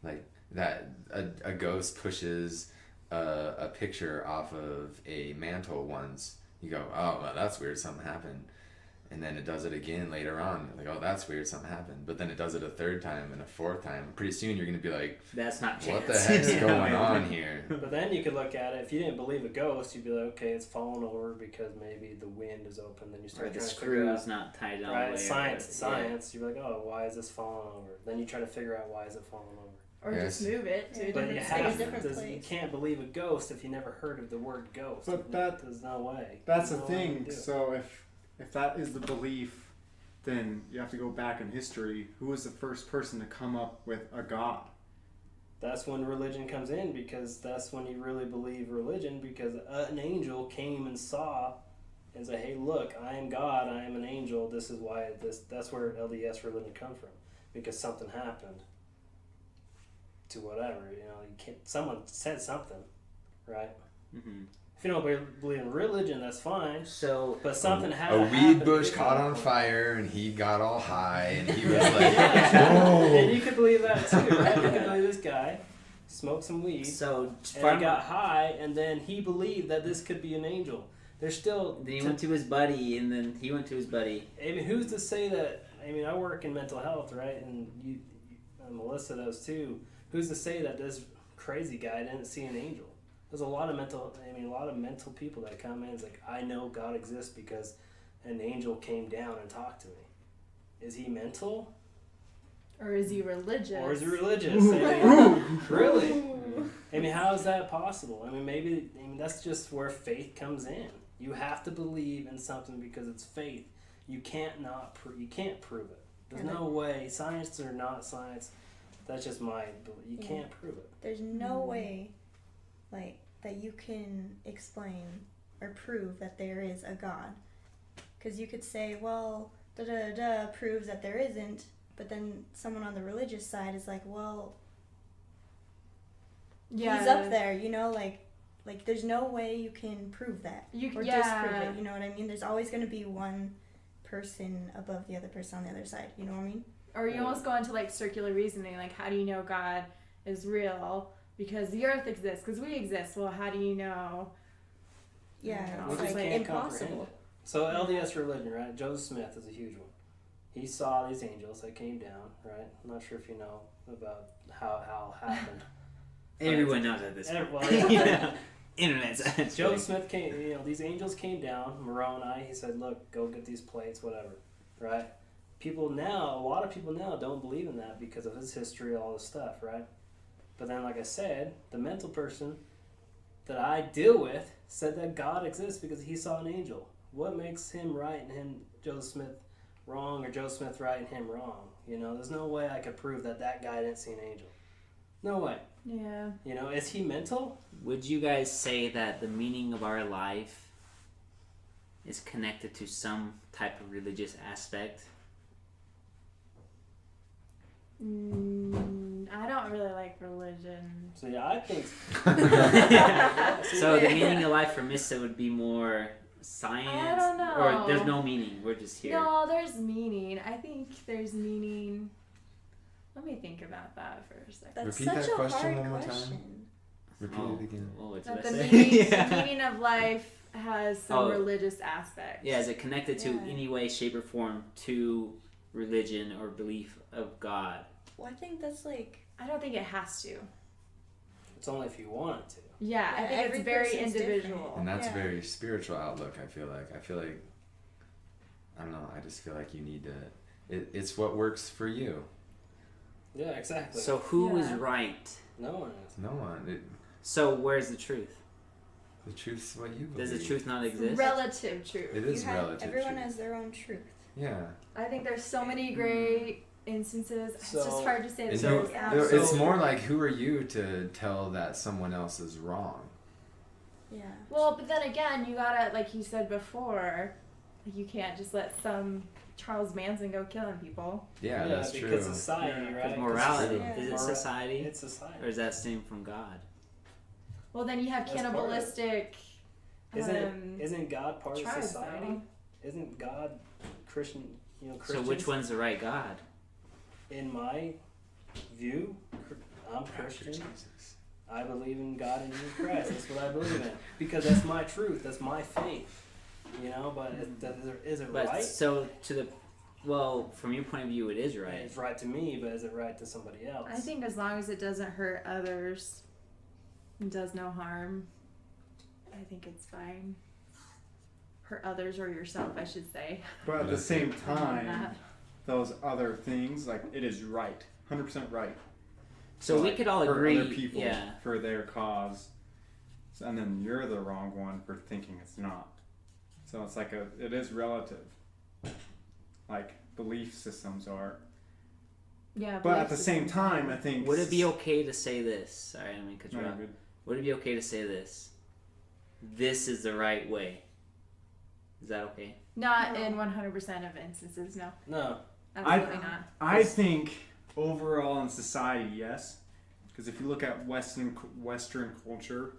Like that a ghost pushes a picture off of a mantle once. You go, oh, well, that's weird, something happened. And then it does it again later on. Like, oh, that's weird, something happened. But then it does it a third time and a fourth time. Pretty soon you're going to be like, That's not chance. what the heck's going on here? But then you could look at it. If you didn't believe a ghost, you'd be like, okay, it's falling over because maybe the wind is open. Then you Or start the trying to figure screw's out. not tied on. Right, science. You're like, oh, why is this falling over? Then you try to figure out why is it falling over. Or Yes. just move it to a But you different have space. different you place. can't believe a ghost if you never heard of the word ghost. But there's no way. That's There's the no way to thing. do it. So if that is the belief, then you have to go back in history. Who was the first person to come up with a God? That's when religion comes in, because that's when you really believe religion, because an angel came and saw and said, hey, look, I am God, I am an angel, this is why that's where LDS religion comes from, because something happened to whatever, someone said something, right? Mm-hmm. If you don't believe in religion, that's fine. So But something A happened. weed bush caught on fire, and he got all high, and he was like, And you could believe that too, right? You could believe this guy smoked some weed, so and he got high, and then he believed that this could be an angel. There's still. Then he went to his buddy, and then he went to his buddy. I mean, who's to say that? I mean, I work in mental health, right? And you Melissa does too. Who's to say that this crazy guy didn't see an angel? There's a lot of mental people that come in. It's like, I know God exists because an angel came down and talked to me. Is he mental? Or is he religious? Or is he religious? I mean, really? I mean, how is that possible? I mean, that's just where faith comes in. You have to believe in something because it's faith. You can't you can't prove it. There's no way, science or not science. That's just my belief. You can't prove it. There's no way, like, that you can explain or prove that there is a God. Because you could say, well, da-da-da proves that there isn't, but then someone on the religious side is like, well, he's up there, you know, like there's no way you can prove that or disprove it, you know what I mean? There's always going to be one person above the other person on the other side, you know what I mean? Or you almost go into like circular reasoning, like how do you know God is real? Because the earth exists, because we exist. Well, how do you know? Yeah, We it's just like can't comprehend impossible. it. So LDS religion, right? Joseph Smith is a huge one. He saw these angels that came down, right? I'm not sure if you know about how it all happened. Everyone knows at this point. Well, Yeah. Internet's Joseph Smith came, these angels came down, Moroni, he said, look, go get these plates, whatever, right? A lot of people now don't believe in that because of his history, all this stuff, right? But then, like I said, the mental person that I deal with said that God exists because he saw an angel. What makes him right and him, Joseph Smith, wrong, or Joseph Smith right and him wrong? You know, there's no way I could prove that guy didn't see an angel. No way. Yeah. You know, is he mental? Would you guys say that the meaning of our life is connected to some type of religious aspect? I don't really like religion. So yeah, I think. So the meaning of life for Missa would be more science? I don't know. Or there's no meaning, we're just here. No, there's meaning. I think there's meaning. Let me think about that for a second. That's Repeat such that a question hard one more time. question. Repeat it again. Oh, what did That I the say? meaning, Yeah. the meaning of life has some Oh. religious aspect. Yeah, is it connected to Yeah. any way, shape, or form to religion or belief of God? Well, I think that's like, I don't think it has to. It's only if you want it to. Yeah, I Yeah, think every it's very person's individual. And that's Yeah. very spiritual outlook, I feel like. I don't know, I just feel like you need to, it's what works for you. Yeah, exactly. So who is Yeah. right? no one is. No one. So where's the truth? The truth's what you believe. Does the truth not exist? Relative truth. It is you have, relative. everyone truth. has their own truth. Yeah. I think there's so many great instances. It's So- just hard to say. It's, There's it's more like, who are you to tell that someone else is wrong? Yeah. Well, but then again, you gotta, like you said before, like you can't just let some Charles Manson go killing people. Yeah, that's because true. society, Yeah. right? Because morality. Yeah. Is it Mora- society? It's society. Or is that stem from God? Well, then you have That's part of it. cannibalistic. Isn't God part of tribes, society? though. Isn't God Christian? Christians? So which one's the right God? In my view, I'm Christian. Jesus. I believe in God and Jesus Christ. That's what I believe in because that's my truth. That's my faith. You know, but is it But right? so from your point of view, it is right. It's right to me, but is it right to somebody else? I think as long as it doesn't hurt others, and does no harm, I think it's fine. Hurt others or yourself, I should say. But at the same I love time, that. those other things, like, it is right. 100% right. So we like, could all hurt agree. other people Yeah. for their cause, and then you're the wrong one for thinking it's not. So it's like it is relative. Like belief systems are. Yeah. But at belief the same systems. time, I think. Would it be okay to say this? Sorry, I didn't mean to cut you No, off. good. Would it be okay to say this? This is the right way. Is that okay? Not No. in 100% of instances, no. No. Absolutely not. I think overall in society, yes, because if you look at Western culture,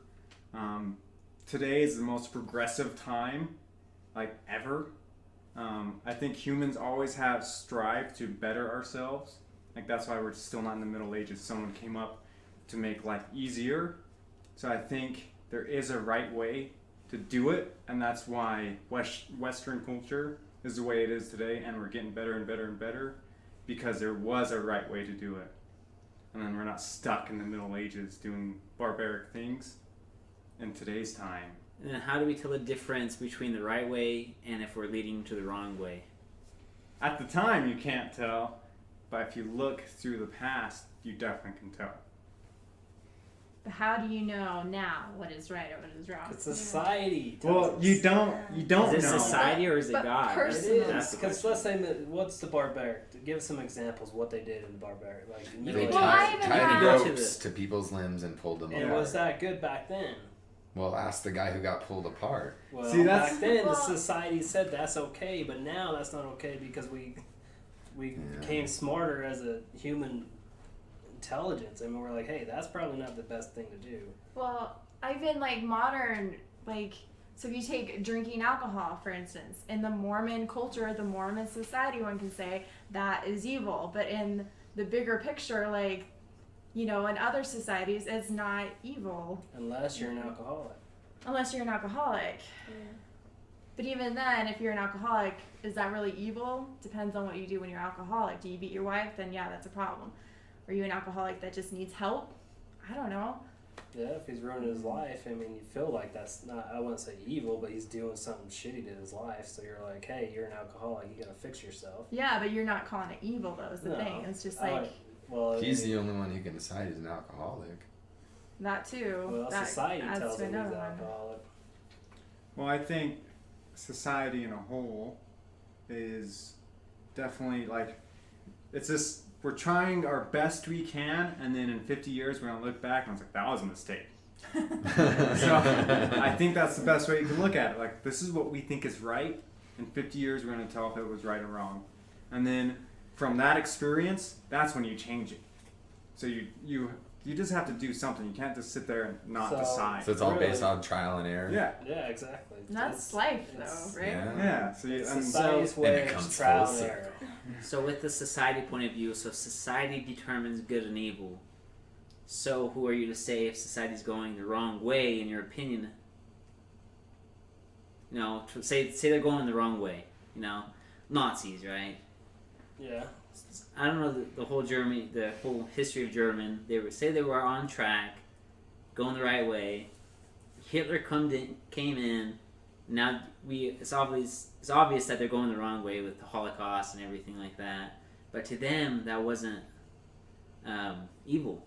today is the most progressive time, like ever. I think humans always have strived to better ourselves. Like that's why we're still not in the Middle Ages. Someone came up to make life easier. So I think there is a right way to do it, and that's why Western culture is the way it is today, and we're getting better and better and better because there was a right way to do it. And then we're not stuck in the Middle Ages doing barbaric things in today's time. And then how do we tell the difference between the right way and if we're leading to the wrong way? At the time, you can't tell, but if you look through the past, you definitely can tell. But how do you know now what is right or what is wrong? It's society. Well, you don't Is it know. society or is it But God? personally- That's the Because question. let's say, what's the barbaric? Give us some examples of what they did in barbaric. Like, in the They Middle Well, I tied, even tied have- ropes to people's limbs and pulled them And apart. was that good back then? Well, ask the guy who got pulled apart. Well, See, that's- back then Well- the society said that's okay, but now that's not okay because we became smarter as a human intelligence. I mean, we're like, hey, that's probably not the best thing to do. Well, even like modern, like, so if you take drinking alcohol, for instance, in the Mormon culture, the Mormon society, one can say that is evil. But in the bigger picture, like, you know, in other societies, it's not evil Unless you're an alcoholic. unless you're an alcoholic. Yeah. But even then, if you're an alcoholic, is that really evil? Depends on what you do when you're alcoholic. Do you beat your wife? Then yeah, that's a problem. Are you an alcoholic that just needs help? I don't know. Yeah, if he's ruining his life, I mean, you feel like that's not, I wouldn't say evil, but he's doing something shitty to his life. So you're like, hey, you're an alcoholic, you gotta fix yourself. Yeah, but you're not calling it evil, though, is the No. thing. It's just I like well, I He's mean, the only one who can decide he's an alcoholic. that, too. well, that society adds tells to him he's another an one. alcoholic. Well, I think society in a whole is definitely like, it's this, we're trying our best we can, and then in 50 years we're gonna look back and it's like, that was a mistake. So I think that's the best way you can look at it. Like, this is what we think is right. In 50 years we're gonna tell if it was right or wrong. And then from that experience, that's when you change it. So you just have to do something. You can't just sit there and not So- decide. So it's all Really? based on trial and error. Yeah. Yeah, exactly. And that's It's- life, it's- though, right? Yeah. Yeah. So you, It's and society's And way it is comes trial full and circle. error. So with the society point of view, so society determines good and evil. So who are you to say if society's going the wrong way in your opinion? You know, say they're going the wrong way. You know, Nazis, right? Yeah. I don't know the whole Germany, the whole history of German. They would say they were on track, going the right way. Hitler came in. Now it's obvious that they're going the wrong way with the Holocaust and everything like that. But to them, that wasn't evil.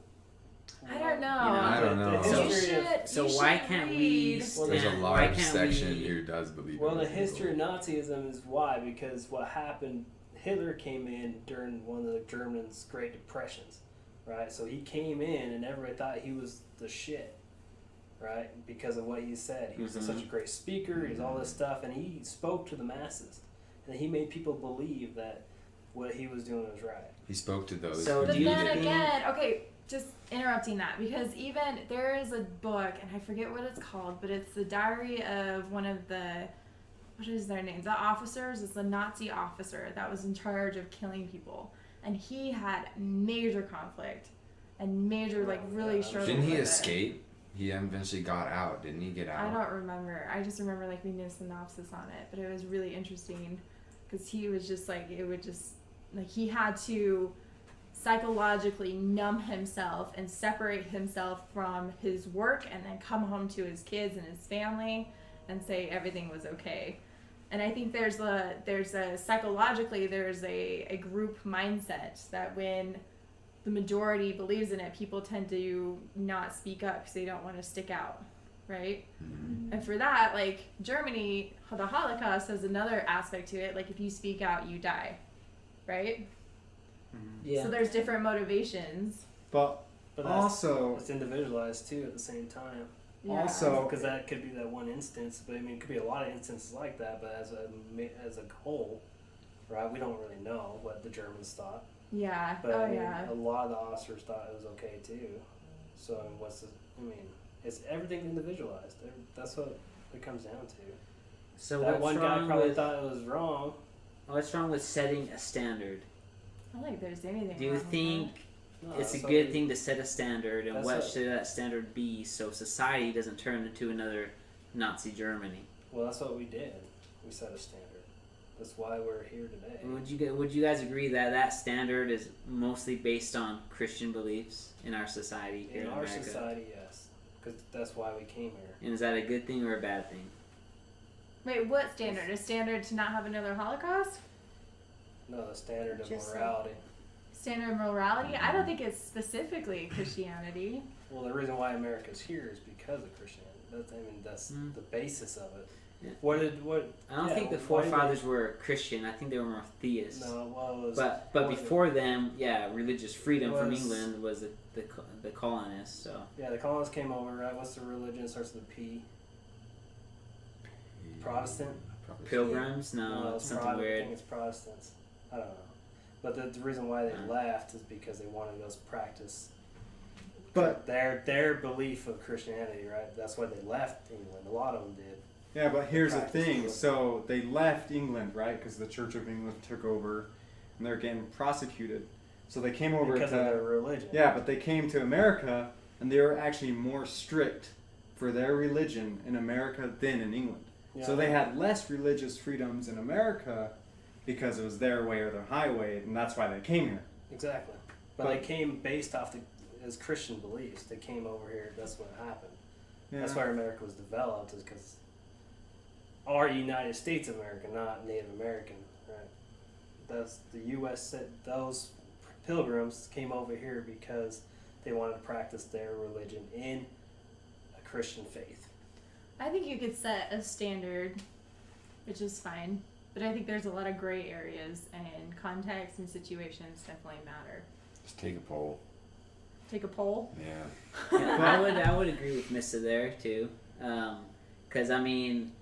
I don't know. I don't know. The So- history of, So You why should can't we? read- Well, There's a stand- why large can't section we- who does believe well, it the was history of evil. Nazism is why, because what happened, Hitler came in during one of the Germans' Great Depressions, right? So he came in and everybody thought he was the shit, right? Because of what he said. He was Mhm. such a great speaker, he's all this stuff, and he spoke to the masses. And he made people believe that what he was doing was right. He spoke to those So who But do you then needed it. again, okay, just interrupting that, because even there is a book, and I forget what it's called, but it's the diary of one of the, what is their names? The officers. It's the Nazi officer that was in charge of killing people, and he had major conflict and major, like, really Yeah. struggled Didn't he with it. escape? He eventually got out. Didn't he get out? I don't remember. I just remember like reading a synopsis on it, but it was really interesting because he was just like, it would just like he had to psychologically numb himself and separate himself from his work and then come home to his kids and his family and say everything was okay. And I think there's a psychologically there's a group mindset that when the majority believes in it, people tend to not speak up because they don't want to stick out, right? Mhm. And for that, like Germany, the Holocaust has another aspect to it. Like if you speak out, you die, right? Yeah. So there's different motivations. But But that's, also, it's individualized too at the same time. Also- Because that could be that one instance, but I mean, it could be a lot of instances like that. But as a whole, right? We don't really know what the Germans thought. Yeah. But Oh I mean, yeah. a lot of the officers thought it was okay too. So what's the? I mean, It's everything's individualized. That's what it comes down to. So That what's one guy wrong probably with thought it was wrong. what's wrong with setting a standard? I don't think there's anything. Do you wrong with think No, it's a that's good what thing to set a standard, and That's what what- should that standard be so society doesn't turn into another Nazi Germany? Well, that's what we did. We set a standard. That's why we're here today. Would you guys agree that that standard is mostly based on Christian beliefs in our society here In in our America? society, yes, because that's why we came here. And is that a good thing or a bad thing? Wait, what standard? A standard to not have another Holocaust? No, the standard of Just like- morality. Standard of morality? I don't think it's specifically Christianity. Well, the reason why America's here is because of Christianity. That's Mm. the basis of it. Yeah. I I don't think the forefathers were Christian. I think they were more theists. No, well, it was. But what- before them, yeah, religious freedom from was- England was the colonists. So Yeah, the colonists came over, right? What's the religion? It starts with a P. Protestant? Pilgrims, no, it's something I weird. think it's Protestants. I don't know. But the reason why they left is because they wanted us to practice But their belief of Christianity, right? That's why they left England. A lot of them did. yeah, but here's the Practice thing. religion. So they left England, right? Because the Church of England took over, and they're getting prosecuted. So they came over Because to of their religion. yeah, but they came to America, and they were actually more strict for their religion in America than in England. Yeah. So they had less religious freedoms in America because it was their way or their highway, and that's why they came here. Exactly. But they came based off as Christian beliefs. They came over here. That's what happened. Yeah. That's why America was developed, is because our United States of America, not Native American, right? That's the U.S. said those pilgrims came over here because they wanted to practice their religion in a Christian faith. I think you could set a standard, which is fine. But I think there's a lot of gray areas, and context and situations definitely matter. Just take a poll. Take a poll. Yeah. Yeah, I would agree with Missa there too, because I mean,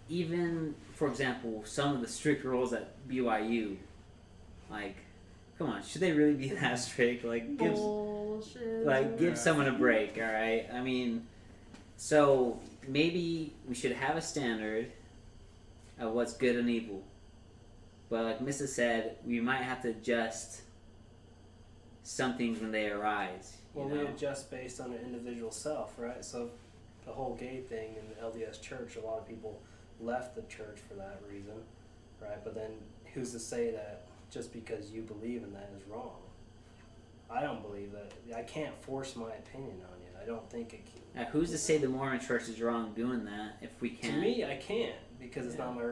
even for example, some of the strict rules at BYU, like, come on, should they really be that strict? Like, Bullshit. give someone a break, all right? I mean, so maybe we should have a standard of what's good and evil, but like Missa said, we might have to adjust some things when they arise. Well, You we know? adjust based on an individual self, right? So the whole gay thing in the LDS church, a lot of people left the church for that reason, right? But then who's to say that just because you believe in that is wrong? I don't believe that. I can't force my opinion on you. I don't think it can. Now, who's to say the Mormon Church is wrong doing that if we To can't? me, I can't because it's not my,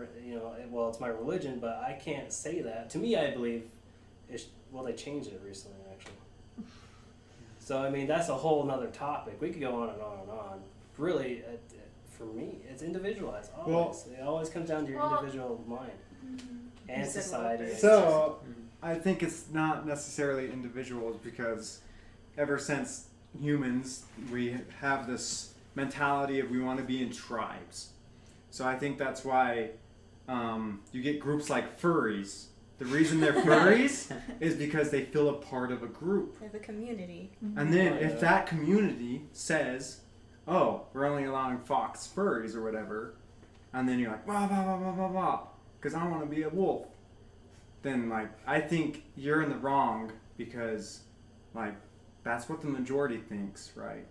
well, it's my religion, but I can't say that. To me, I believe they changed it recently, actually. So, I mean, that's a whole nother topic. We could go on and on and on. Really, for me, it's individualized. Always. It always comes down to your individual mind and You said society. what? So I think it's not necessarily individuals, because ever since humans, we have this mentality of we want to be in tribes. So I think that's why you get groups like furries. The reason they're furries is because they feel a part of a group. They have a community. And then Oh, if yeah. that community says, oh, we're only allowing fox furries or whatever, and then you're like, blah, blah, blah, blah, blah, blah, because I want to be a wolf, then, like, I think you're in the wrong, because, like, that's what the majority thinks, right?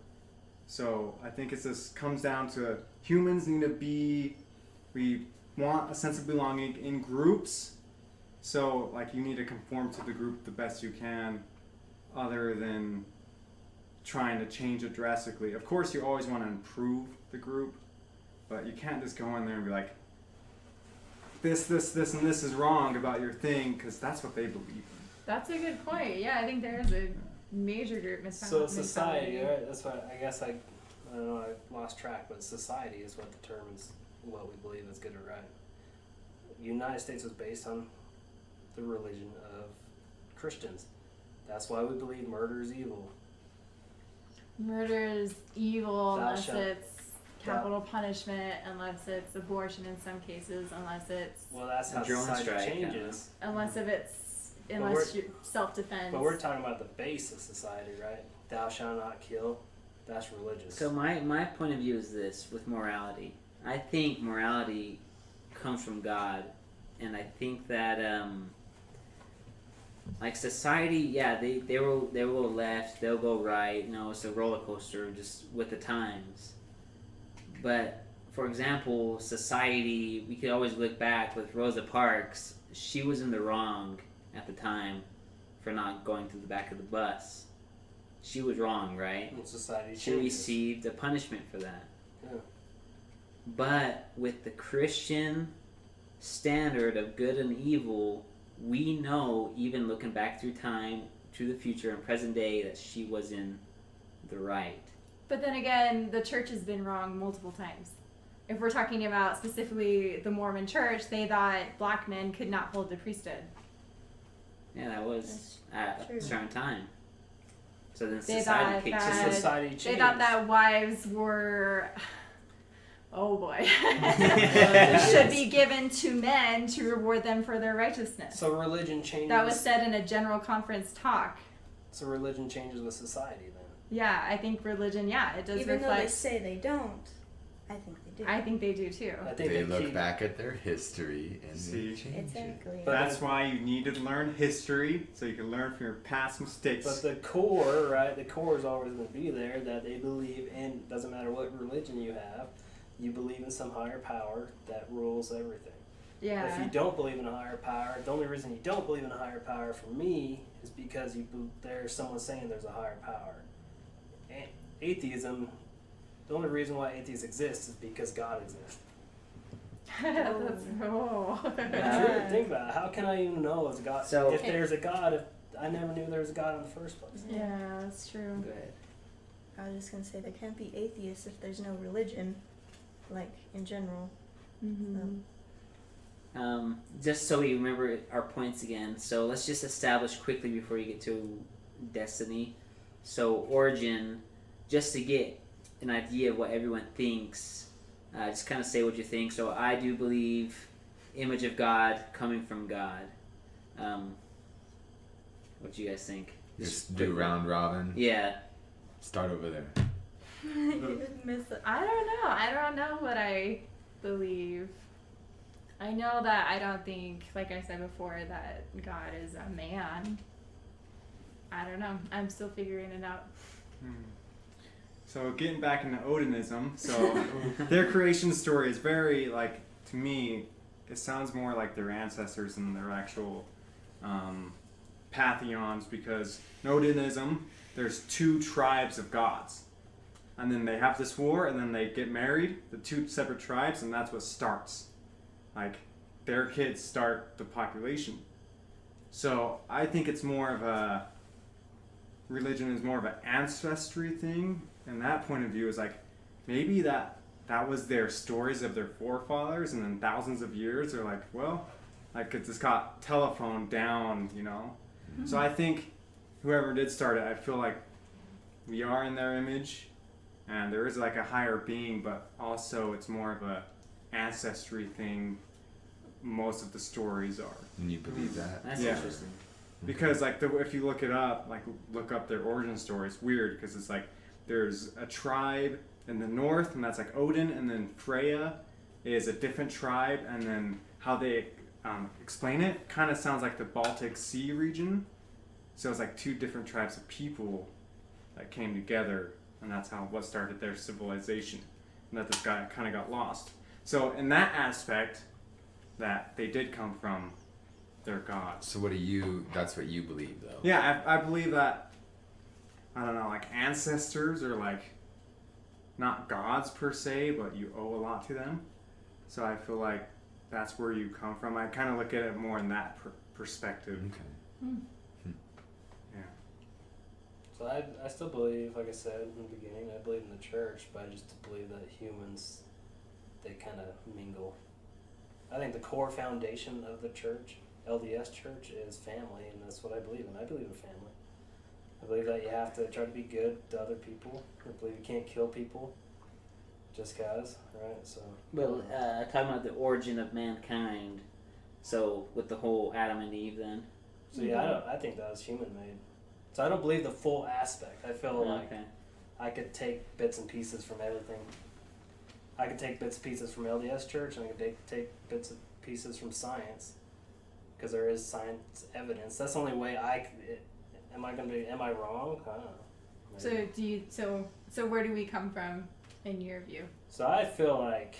So I think it's just comes down to humans need to be, we want a sense of belonging in groups. So, like, you need to conform to the group the best you can, other than trying to change it drastically. Of course, you always want to improve the group, but you can't just go in there and be like, this, and this is wrong about your thing, because that's what they believe in. That's a good point. Yeah, I think there is a major group So society, right? That's why I guess I don't know, I lost track, but society is what determines what we believe is good or right. United States was based on the religion of Christians. That's why we believe murder is evil. Murder is evil Thou unless shalt- it's capital punishment, unless it's abortion in some cases, unless it's Well, that's how Drone society strike, changes. unless if it's But unless you self-defense. But we're talking about the base of society, right? Thou shalt not kill. that's religious. So my point of view is this with morality. I think morality comes from God, and I think that like society, yeah, they will go left, they'll go right. You know, it's a roller coaster just with the times. But for example, society, we could always look back with Rosa Parks. She was in the wrong at the time for not going to the back of the bus. She was wrong, right? And society She changes. received a punishment for that. Yeah. But with the Christian standard of good and evil, we know, even looking back through time, to the future and present day, that she was in the right. But then again, the church has been wrong multiple times. If we're talking about specifically the Mormon church, they thought black men could not hold the priesthood. Yeah, that was at true. a certain time. So then They society thought kicks that- in. Society changed. They thought that wives were, oh boy, Yes. should be given to men to reward them for their righteousness. So religion changes. That was said in a general conference talk. So religion changes with society then. Yeah, I think religion, yeah, it does Even though they reflect. say they don't, I think they do. I think they do too. I think They the look key- back at their history and See? they change it. Exactly. But- That's why you need to learn history so you can learn from your past mistakes. But the core, right? The core is always going to be there. That they believe in. Doesn't matter what religion you have. You believe in some higher power that rules everything. Yeah. If you don't believe in a higher power, the only reason you don't believe in a higher power for me is because there's someone saying there's a higher power. And atheism, the only reason why atheists exist is because God exists. That's, oh. True, think about it. How can I even know if God? So- if there's a God, if I never knew there was a God in the first place. Yeah, that's true. Go ahead. I was just gonna say there can't be atheists if there's no religion, like in general. Mm-hmm. Just so we remember our points again. So let's just establish quickly before you get to destiny. So origin, just to get an idea of what everyone thinks. Just kind of say what you think. So I do believe image of God coming from God. What do you guys think? Just do round robin. Yeah. Start over there. You miss it. I don't know. I don't know what I believe. I know that I don't think, like I said before, that God is a man. I don't know. I'm still figuring it out. So getting back into Odinism, so their creation story is very, like, to me, it sounds more like their ancestors than their actual pantheons, because in Odinism, there's 2 tribes of gods. And then they have this war, and then they get married, the 2 separate tribes, and that's what starts. Like, their kids start the population. So I think it's more of a, religion is more of an ancestry thing. And that point of view is like, maybe that was their stories of their forefathers, and then thousands of years they're like, well, like it just got telephoned down, you know. So I think whoever did start it, I feel like we are in their image, and there is like a higher being, but also it's more of a ancestry thing. Most of the stories are. And you believe that? That's Yeah. interesting. Because like if you look it up, like look up their origin story, it's weird because it's like there's a tribe in the north, and that's like Odin, and then Freya is a different tribe, and then how they explain it kind of sounds like the Baltic Sea region. So it's like 2 different tribes of people that came together, and that's what started their civilization, and that this guy kind of got lost. So in that aspect, that they did come from their gods. So that's what you believe though? Yeah, I believe that, I don't know, like ancestors are like not gods per se, but you owe a lot to them. So I feel like that's where you come from. I kind of look at it more in that perspective. Okay. Yeah. So I still believe, like I said in the beginning, I believe in the church, but I just believe that humans, they kind of mingle. I think the core foundation of the church, LDS church, is family, and that's what I believe in. I believe in family. I believe that you have to try to be good to other people. I believe you can't kill people just cause, right? So. Well, talking about the origin of mankind. So with the whole Adam and Eve, then. So yeah, I think that was human made. So I don't believe the full aspect. I feel like Okay. I could take bits and pieces from everything. I could take bits and pieces from LDS Church, and I could take bits and pieces from science, because there is science evidence. That's the only way am I wrong? I don't know. Maybe. So where do we come from in your view? So I feel like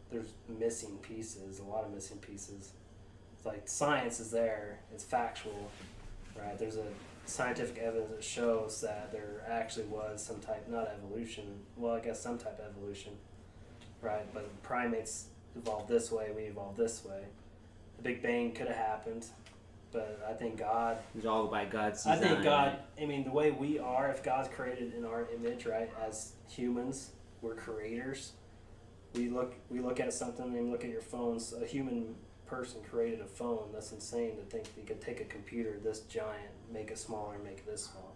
there's missing pieces, a lot of missing pieces. It's like science is there, it's factual, right? There's a scientific evidence that shows that there actually was some type, not evolution, well, I guess some type of evolution, right? But primates evolved this way, we evolved this way. The Big Bang could have happened, but I think God... It's all by God's design. I think God, I mean, the way we are, if God's created in our image, right, as humans, we're creators. We look at something and look at your phones. A human person created a phone. That's insane to think you could take a computer this giant, make it smaller, and make it this small.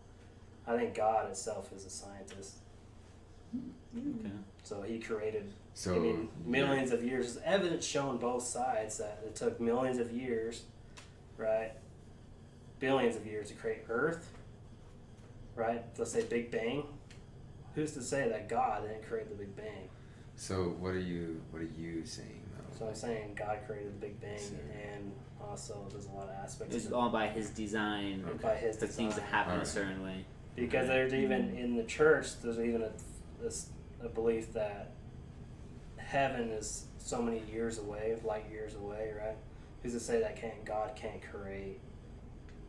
I think God itself is a scientist. Okay. So he created, So, I mean, millions of years. There's evidence showing both sides that it took millions of years, right? Billions of years to create Earth, right? Let's say Big Bang. Who's to say that God didn't create the Big Bang? So what are you saying though? So I'm saying God created the Big Bang, Sure. and also there's a lot of aspects It's of all by His design. it by His For things to design. happen a Alright. certain way. Because there's even in the church, there's even a belief that heaven is so many years away, light years away, right? Who's to say that God can't create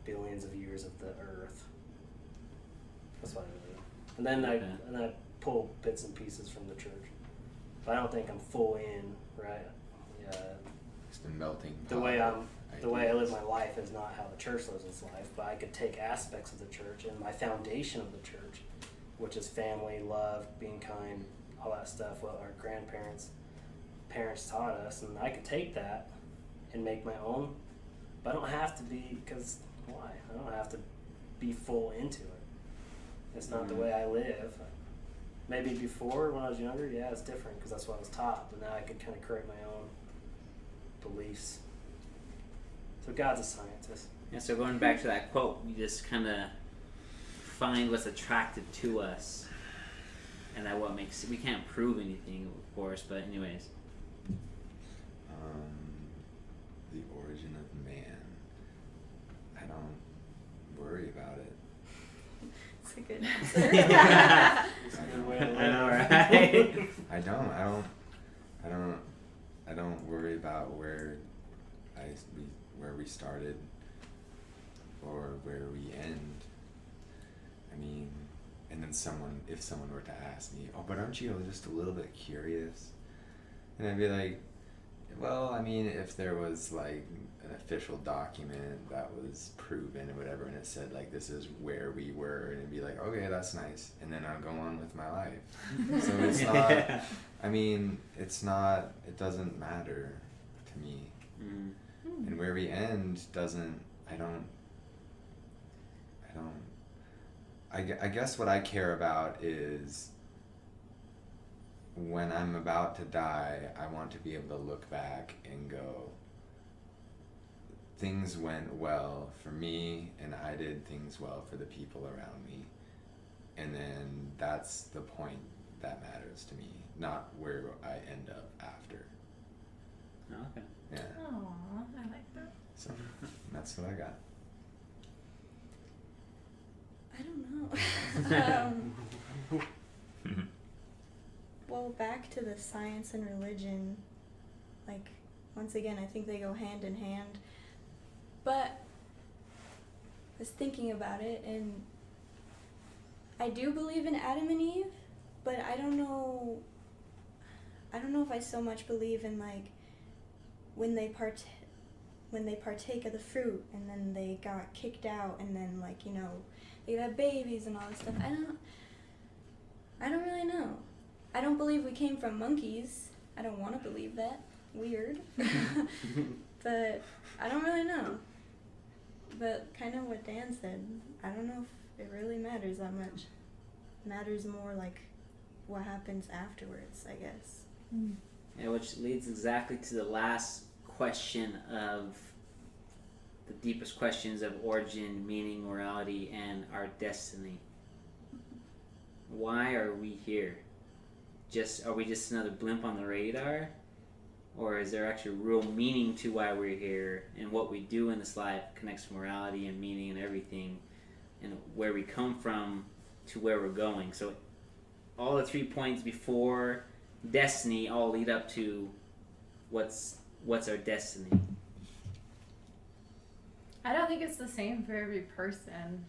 billions of years of the earth? That's what I believe. And then I pull bits and pieces from the church. But I don't think I'm full in, right? Yeah. It's been melting. The way I live my life is not how the church lives its life, but I could take aspects of the church and my foundation of the church, which is family, love, being kind, all that stuff, what our parents taught us, and I could take that and make my own, but I don't have to be, because why? I don't have to be full into it. It's not the way I live. Maybe before, when I was younger, yeah, it's different, because that's what I was taught, but now I could kind of create my own beliefs. So God's a scientist. Yeah, so going back to that quote, we just kind of find what's attractive to us, and that what makes, we can't prove anything, of course, but anyways. The origin of man. I don't worry about it. It's a good answer. It's a good way to live. I know, right? I don't worry about where we started or where we end. I mean, and then if someone were to ask me, oh, but aren't you just a little bit curious? And I'd be like, well, I mean, if there was like an official document that was proven or whatever, and it said like this is where we were, and it'd be like, okay, that's nice, and then I'll go on with my life. So it's not. I mean, it doesn't matter to me, and where we end doesn't. I guess what I care about is when I'm about to die, I want to be able to look back and go, things went well for me, and I did things well for the people around me. And then that's the point that matters to me, not where I end up after. Okay. Yeah. Aww, I like that. So that's what I got. I don't know. Well, back to the science and religion, like, once again, I think they go hand in hand. But I was thinking about it, and I do believe in Adam and Eve, but I don't know if I so much believe in, like, when they partake of the fruit, and then they got kicked out, and then, like, you know, they have babies and all this stuff. I don't really know. I don't believe we came from monkeys. I don't want to believe that. Weird. But I don't really know. But kind of what Dan said, I don't know if it really matters that much. It matters more like what happens afterwards, I guess. Yeah, which leads exactly to the last question of the deepest questions of origin, meaning, morality, and our destiny. why are we here? Are we just another blimp on the radar? Or is there actually real meaning to why we're here, and what we do in this life connects to morality and meaning and everything, and where we come from to where we're going? So all the 3 points before destiny all lead up to what's our destiny. I don't think it's the same for every person.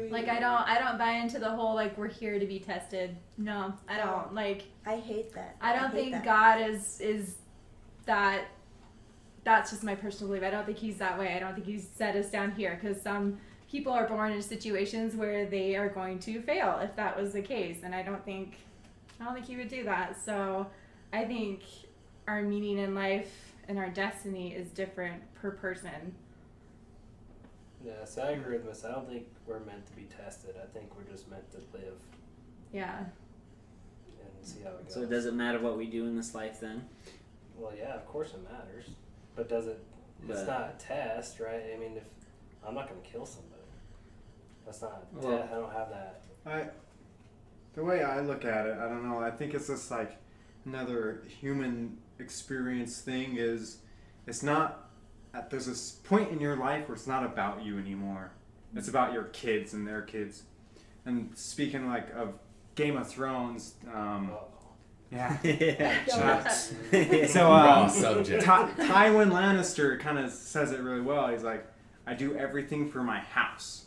Like I don't buy into the whole like we're here to be tested. No, I don't. Like I hate that. I don't think God is that. That's just my personal belief. I don't think he's that way. I don't think he's set us down here because some people are born in situations where they are going to fail if that was the case, and I don't think he would do that. So I think our meaning in life and our destiny is different per person. Yeah, so I agree with Miss. I don't think we're meant to be tested. I think we're just meant to live. Yeah. And see how it goes. So it doesn't matter what we do in this life then? Well, yeah, of course it matters. But does it? It's not a test, right? I mean, if I'm not going to kill somebody, that's not a test. I don't have that. The way I look at it, I don't know. I think it's just like another human experience thing. It's not. There's this point in your life where it's not about you anymore. It's about your kids and their kids. And speaking like of Game of Thrones, yeah. So wrong subject. Tywin Lannister kind of says it really well. He's like, I do everything for my house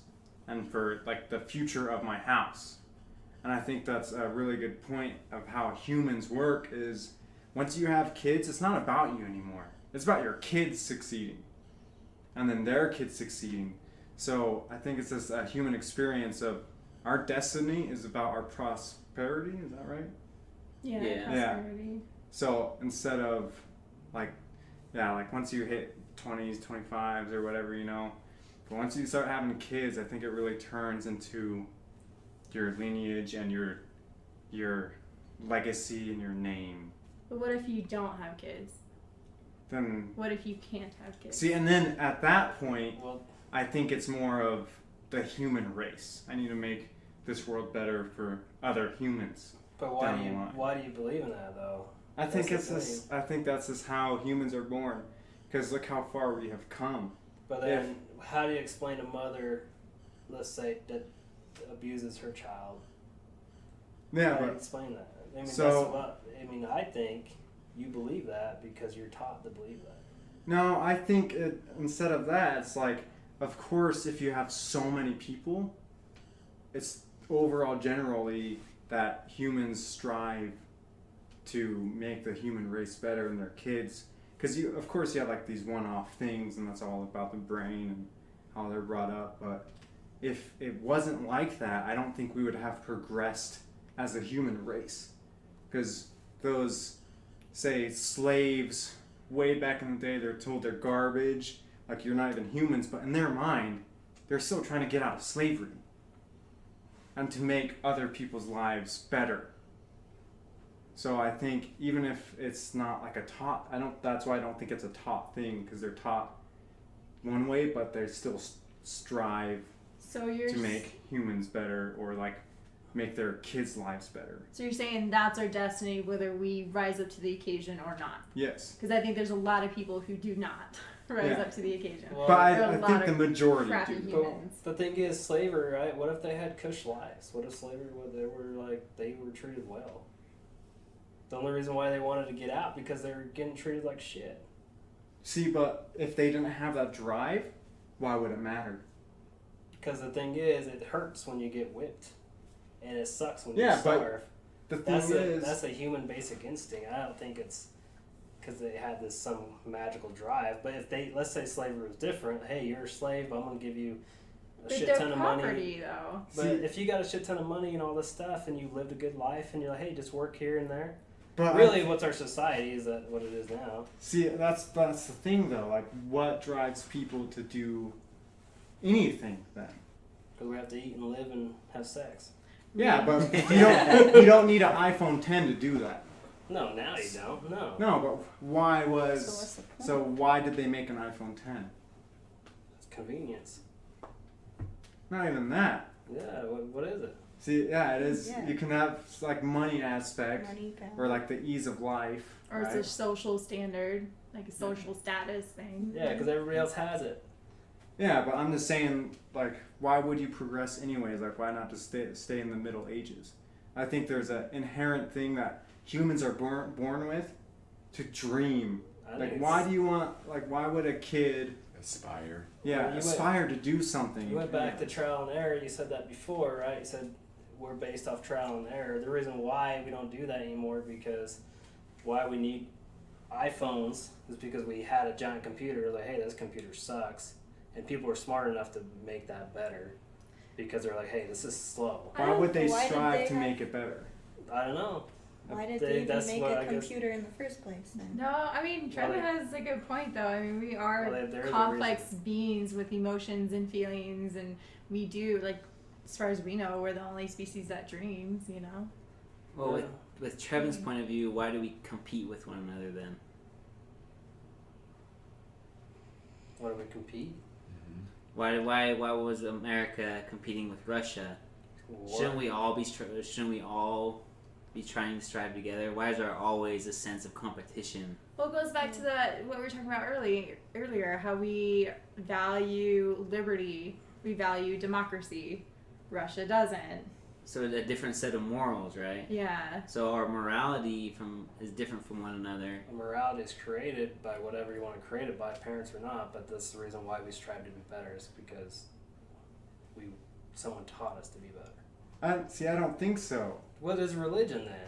and for like the future of my house. And I think that's a really good point of how humans work is once you have kids, it's not about you anymore. It's about your kids succeeding and then their kids succeeding. So I think it's just a human experience of our destiny is about our prosperity. Is that right? Yeah. Prosperity. So instead of like once you hit 20s, 25s or whatever, but once you start having kids, I think it really turns into your lineage and your legacy and your name. But what if you don't have kids? Then what if you can't have kids? See, and then at that point, I think it's more of the human race. I need to make this world better for other humans. But why do you believe in that though? I think that's just how humans are born. Because look how far we have come. But then, how do you explain a mother, let's say, that abuses her child? Yeah, how do but you explain that? I think you believe that because you're taught to believe that. No, I think instead of that, it's like, of course, if you have so many people, it's overall generally that humans strive to make the human race better and their kids. Because of course you have like these one-off things and that's all about the brain and how they're brought up. But if it wasn't like that, I don't think we would have progressed as a human race. Because those, say, slaves way back in the day, they're told they're garbage, like you're not even humans, but in their mind, they're still trying to get out of slavery and to make other people's lives better. So I think even if it's not like a taught, that's why I don't think it's a taught thing, because they're taught one way, but they still strive to make humans better or like make their kids' lives better. So you're saying that's our destiny, whether we rise up to the occasion or not? Yes. Because I think there's a lot of people who do not rise up to the occasion. Well, but I think the majority do. Humans. But the thing is, slavery, right? What if they had cush lives? What if slavery, they were treated well? The only reason why they wanted to get out because they were getting treated like shit. See, but if they didn't have that drive, why would it matter? Because the thing is, it hurts when you get whipped. And it sucks when you starve. But the thing is... That's a human basic instinct. I don't think it's because they had some magical drive. But if let's say slavery was different. Hey, you're a slave. I'm going to give you a shit ton of money. Though. But if you got a shit ton of money and all this stuff and you lived a good life and you're like, hey, just work here and there. But really, what's our society? Is that what it is now? See, that's the thing, though. Like, what drives people to do anything then? Because we have to eat and live and have sex. Yeah, but you don't need an iPhone 10 to do that. No, now you don't. No. No, but why did they make an iPhone 10? It's convenience. Not even that. Yeah, what is it? See, yeah, it is. Yeah. You can have like money aspect, Money, power. or like the ease of life, Or right? it's a social standard, like a social status thing. Yeah, because everybody else has it. Yeah, but I'm just saying, like, why would you progress anyways? Like, why not just stay in the Middle Ages? I think there's an inherent thing that humans are born with to dream. Like, why do you want? Like, why would a kid Aspire. Yeah, Well, you aspire to do something? You went back to trial and error. You said that before, right? You said we're based off trial and error. The reason why we don't do that anymore because why we need iPhones is because we had a giant computer. Like, hey, this computer sucks, and people were smart enough to make that better because they're like, hey, this is slow. Why would they Why did strive they to have- make it better? I don't know. Why did they even that's make what a I guess- computer in the first place then? No, I mean, Well, Trevin has a good point, though. I mean, we are Well, there is a complex beings with emotions and feelings, and we do, like, as far as we know, we're the only species that dreams, you know? Well, Yeah. with Trevin's point of view, why do we compete with one another then? Why do we compete? Why was America competing with Russia? Shouldn't we all be trying to strive together? Why is there always a sense of competition? Well, it goes back to what we were talking about earlier, how we value liberty, we value democracy. Russia doesn't. So a different set of morals, right? Yeah. So our morality is different from one another. Morality is created by whatever you want to create it by, parents or not. But that's the reason why we strive to be better is because someone taught us to be better. I don't think so. What is religion then?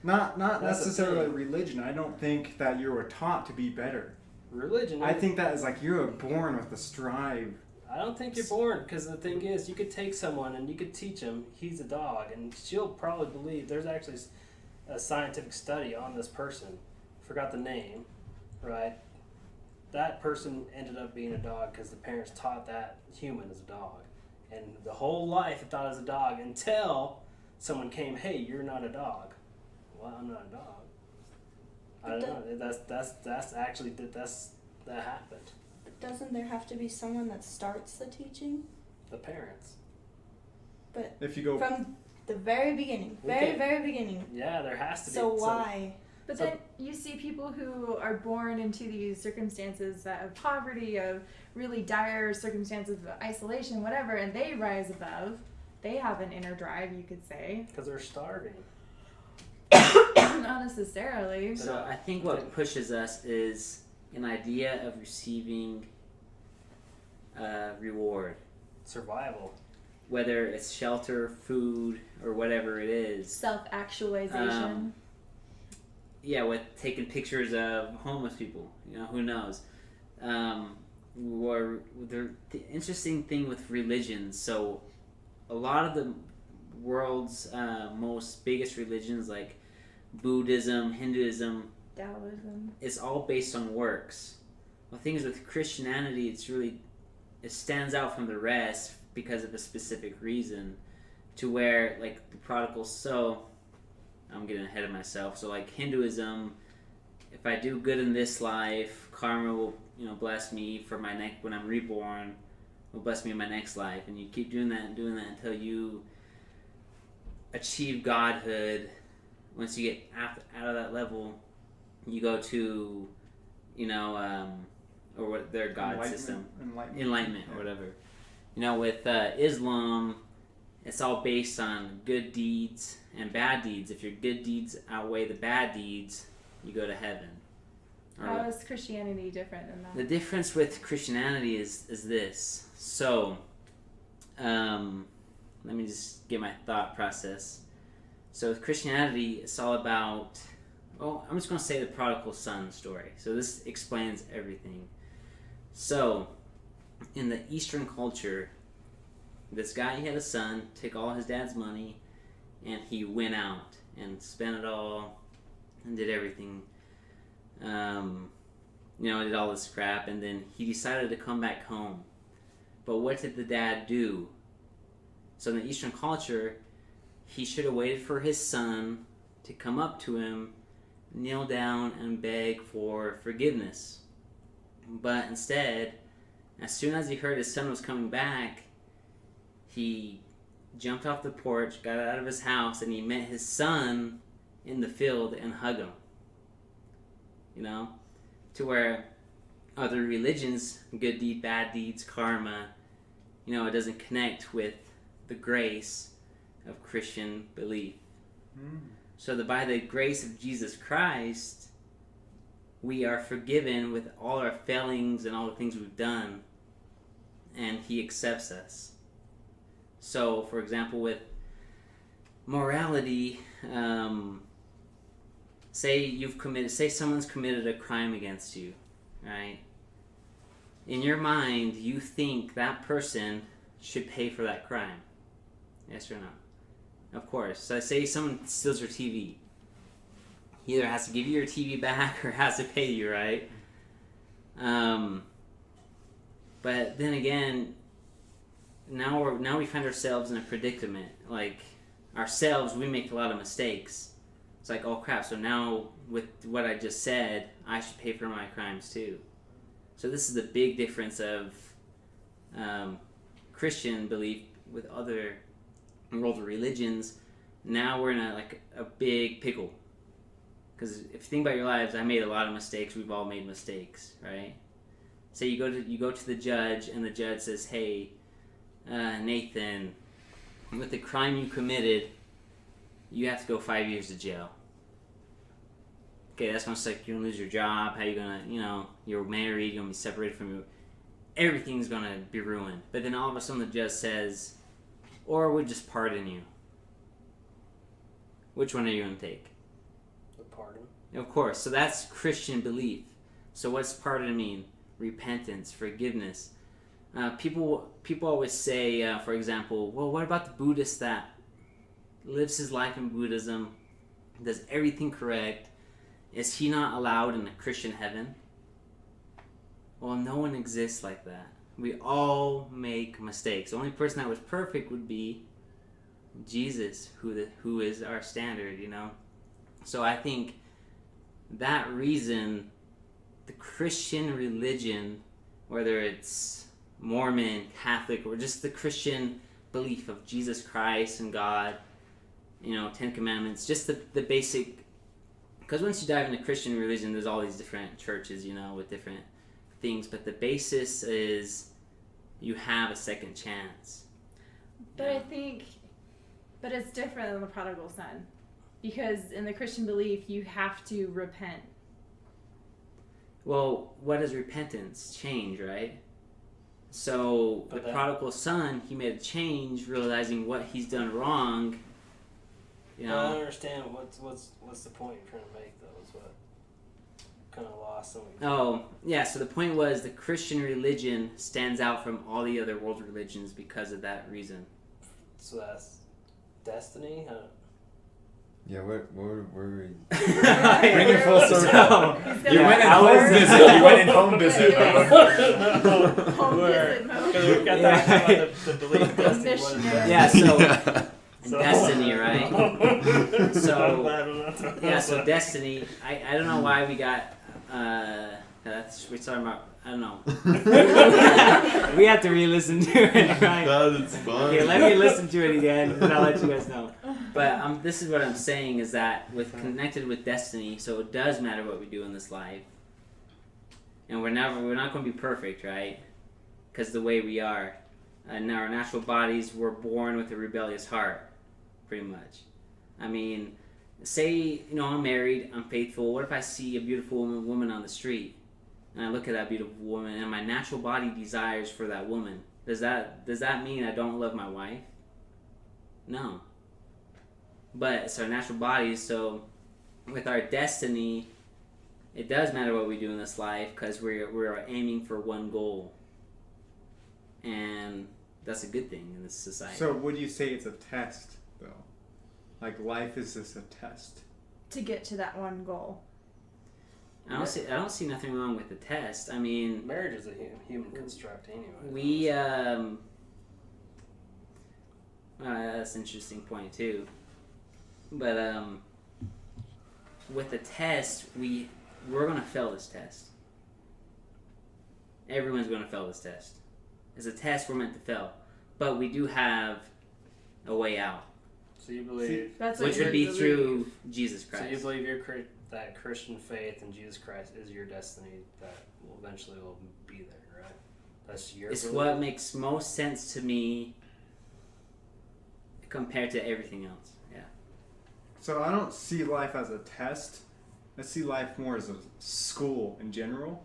Not That's the necessarily thing. religion. I don't think that you were taught to be better. Religion. I think that is like you were born with the strive. I don't think you're born, because the thing is, you could take someone and you could teach him he's a dog, and she'll probably believe. There's actually a scientific study on this person. Forgot the name, right? That person ended up being a dog because the parents taught that human is a dog, and the whole life it thought it was a dog until someone came, hey, you're not a dog. Well, I'm not a dog. I don't know. That happened. Doesn't there have to be someone that starts the teaching? The parents. But If you go from the very beginning, Okay. very beginning. Yeah, there has to be. So why? But So- then you see people who are born into these circumstances of poverty, of really dire circumstances of isolation, whatever, and they rise above. They have an inner drive, you could say. Because they're starving. Not necessarily. So I think what pushes us is an idea of receiving reward, Survival. whether it's shelter, food, or whatever it is. Self-actualization. Yeah, with taking pictures of homeless people. You know, who knows? Or the interesting thing with religion. So, a lot of the world's most biggest religions, like Buddhism, Hinduism, Taoism. it's all based on works. The thing is with Christianity, it stands out from the rest because of a specific reason, to where like the prodigal. So I'm getting ahead of myself. So like Hinduism, if I do good in this life, karma will bless me for my when I'm reborn, will bless me in my next life, and you keep doing that until you achieve godhood. Once you get out of that level, you go to, or what their god system, enlightenment or whatever. With Islam, it's all based on good deeds and bad deeds. If your good deeds outweigh the bad deeds, you go to heaven. How is Christianity different than that? The difference with Christianity is this. So, let me just get my thought process. So with Christianity, it's all about, I'm just going to say the prodigal son story. So this explains everything. So, in the Eastern culture, this guy, he had a son, took all his dad's money, and he went out and spent it all and did everything. Did all this crap, and then he decided to come back home. But what did the dad do? So in the Eastern culture, he should have waited for his son to come up to him, kneel down, and beg for forgiveness. But instead, as soon as he heard his son was coming back, he jumped off the porch, got out of his house, and he met his son in the field and hugged him. You know? To where other religions, good deed, bad deeds, karma, you know, it doesn't connect with the grace of Christian belief. So that by the grace of Jesus Christ, we are forgiven with all our failings and all the things we've done, and he accepts us. So, for example, with morality, say someone's committed a crime against you, right? In your mind, you think that person should pay for that crime. Yes or no? Of course. So say someone steals your TV. He either has to give you your TV back or has to pay you, right? But then again, now we find ourselves in a predicament. Like, ourselves, we make a lot of mistakes. It's like, oh crap, so now with what I just said, I should pay for my crimes too. So this is the big difference of Christian belief with other world religions. Now we're in a big pickle. Because if you think about your lives, I made a lot of mistakes. We've all made mistakes, right? Say you go to the judge, and the judge says, hey, Nathan, with the crime you committed, you have to go 5 years to jail. Okay, that's gonna suck. You're gonna lose your job. How you gonna, you're married. You're gonna be separated from your. Everything's gonna be ruined. But then all of a sudden the judge says, or we'll just pardon you. Which one are you gonna take? The pardon. Of course. So that's Christian belief. So what's pardon mean? Repentance, forgiveness. People always say, for example, well, what about the Buddhist that lives his life in Buddhism, does everything correct? Is he not allowed in a Christian heaven? Well, no one exists like that. We all make mistakes. The only person that was perfect would be Jesus, who is our standard, So I think that reason, the Christian religion, whether it's Mormon, Catholic, or just the Christian belief of Jesus Christ and God, 10 Commandments, just the basic. Because once you dive into Christian religion, there's all these different churches, with different things. But the basis is you have a second chance. But I think, it's different than the prodigal son. Because in the Christian belief, you have to repent. Well, what does repentance change, right? So the prodigal son, he made a change, realizing what he's done wrong. I don't understand what's the point you're trying to make, though. Is what kind of lost some. Oh, yeah. So the point was the Christian religion stands out from all the other world religions because of that reason. So that's destiny. Yeah, where were we? Bring it full circle. You went in home visit. You went in home visit. Home visit mode. Because we got talking about the belief destiny. What is that? Yeah, so destiny, right? So destiny. I don't know why we got. We're talking about. I don't know. We have to re-listen to it, right? That's fun. Okay, let me listen to it again, and I'll let you guys know. But this is what I'm saying is that connected with destiny, so it does matter what we do in this life, and we're not going to be perfect, right? Because the way we are, in our natural bodies, we're born with a rebellious heart, pretty much. I mean, say I'm married, I'm faithful. What if I see a beautiful woman on the street? And I look at that beautiful woman, and my natural body desires for that woman. Does that mean I don't love my wife? No. But it's our natural bodies, so with our destiny, it does matter what we do in this life because we're aiming for one goal. And that's a good thing in this society. So would you say it's a test, though? Like life is just a test? To get to that one goal. I don't see nothing wrong with the test. I mean, marriage is a human construct anyway. We that's an interesting point too. But with the test, we're gonna fail this test. Everyone's gonna fail this test. It's a test we're meant to fail, but we do have a way out, So you believe That's what which you would be believe. through Jesus so you Christ. believe that Christian faith in Jesus Christ is your destiny that will eventually will be there, right? That's your It's belief? what makes most sense to me compared to everything else. Yeah. So I don't see life as a test. I see life more as a school in general,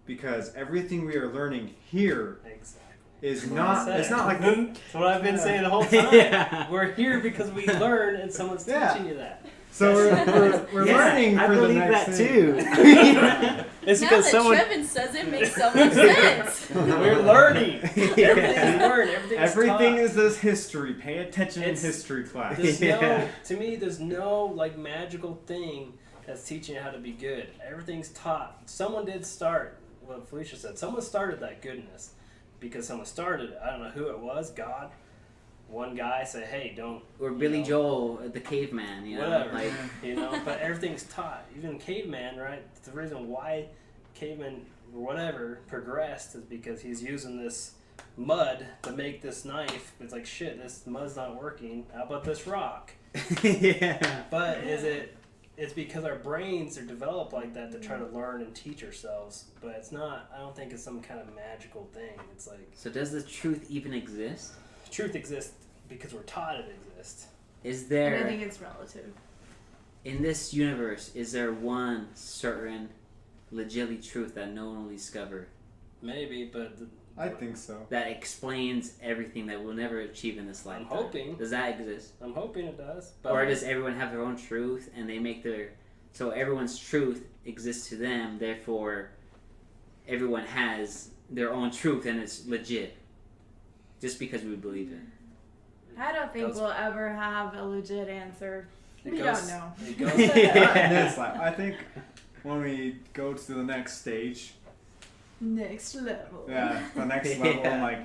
because everything we are learning here Exactly. is That's what not. I It's said. not like That's what I've been saying the whole time. Yeah. We're here because we learn and someone's Yeah. teaching you that. so. We're Yeah, learning I for the believe next that thing. too. It's Now because that someone Trevin says it makes so much sense. we're learning. Everything's learned. Everything taught. is this history. Pay attention It's- in history class. There's Yeah. no, to me, there's no like magical thing that's teaching you how to be good. Everything's taught. Someone did start. What Felicia said. Someone started that goodness because someone started it. I don't know who it was. God. One guy said, "Hey, don't." Or you Billy know, Joel, the caveman, you know, Whatever. like You know, but everything's taught. Even caveman, right? The reason why caveman or whatever progressed is because he's using this mud to make this knife. It's like shit. This mud's not working. How about this rock? yeah. But it's because our brains are developed like that to try to learn and teach ourselves. But it's not. I don't think it's some kind of magical thing. It's like So does the truth even exist? truth exists because we're taught it exists. Is And I there think it's relative. in this universe? Is there one certain, legitly truth that no one will discover Maybe, but I think so. that explains everything that we'll never achieve in this I'm lifetime? hoping. Does that exist? I'm hoping it does. But Or does everyone have their own truth and they make their so everyone's truth exists to them, therefore everyone has their own truth and it's legit. Just because we believe it. I don't think Goes- we'll ever have a legit answer. It We goes- don't know. It goes, Not in this life. I think when we go to the next stage, Next level. yeah, the next level, Yeah. like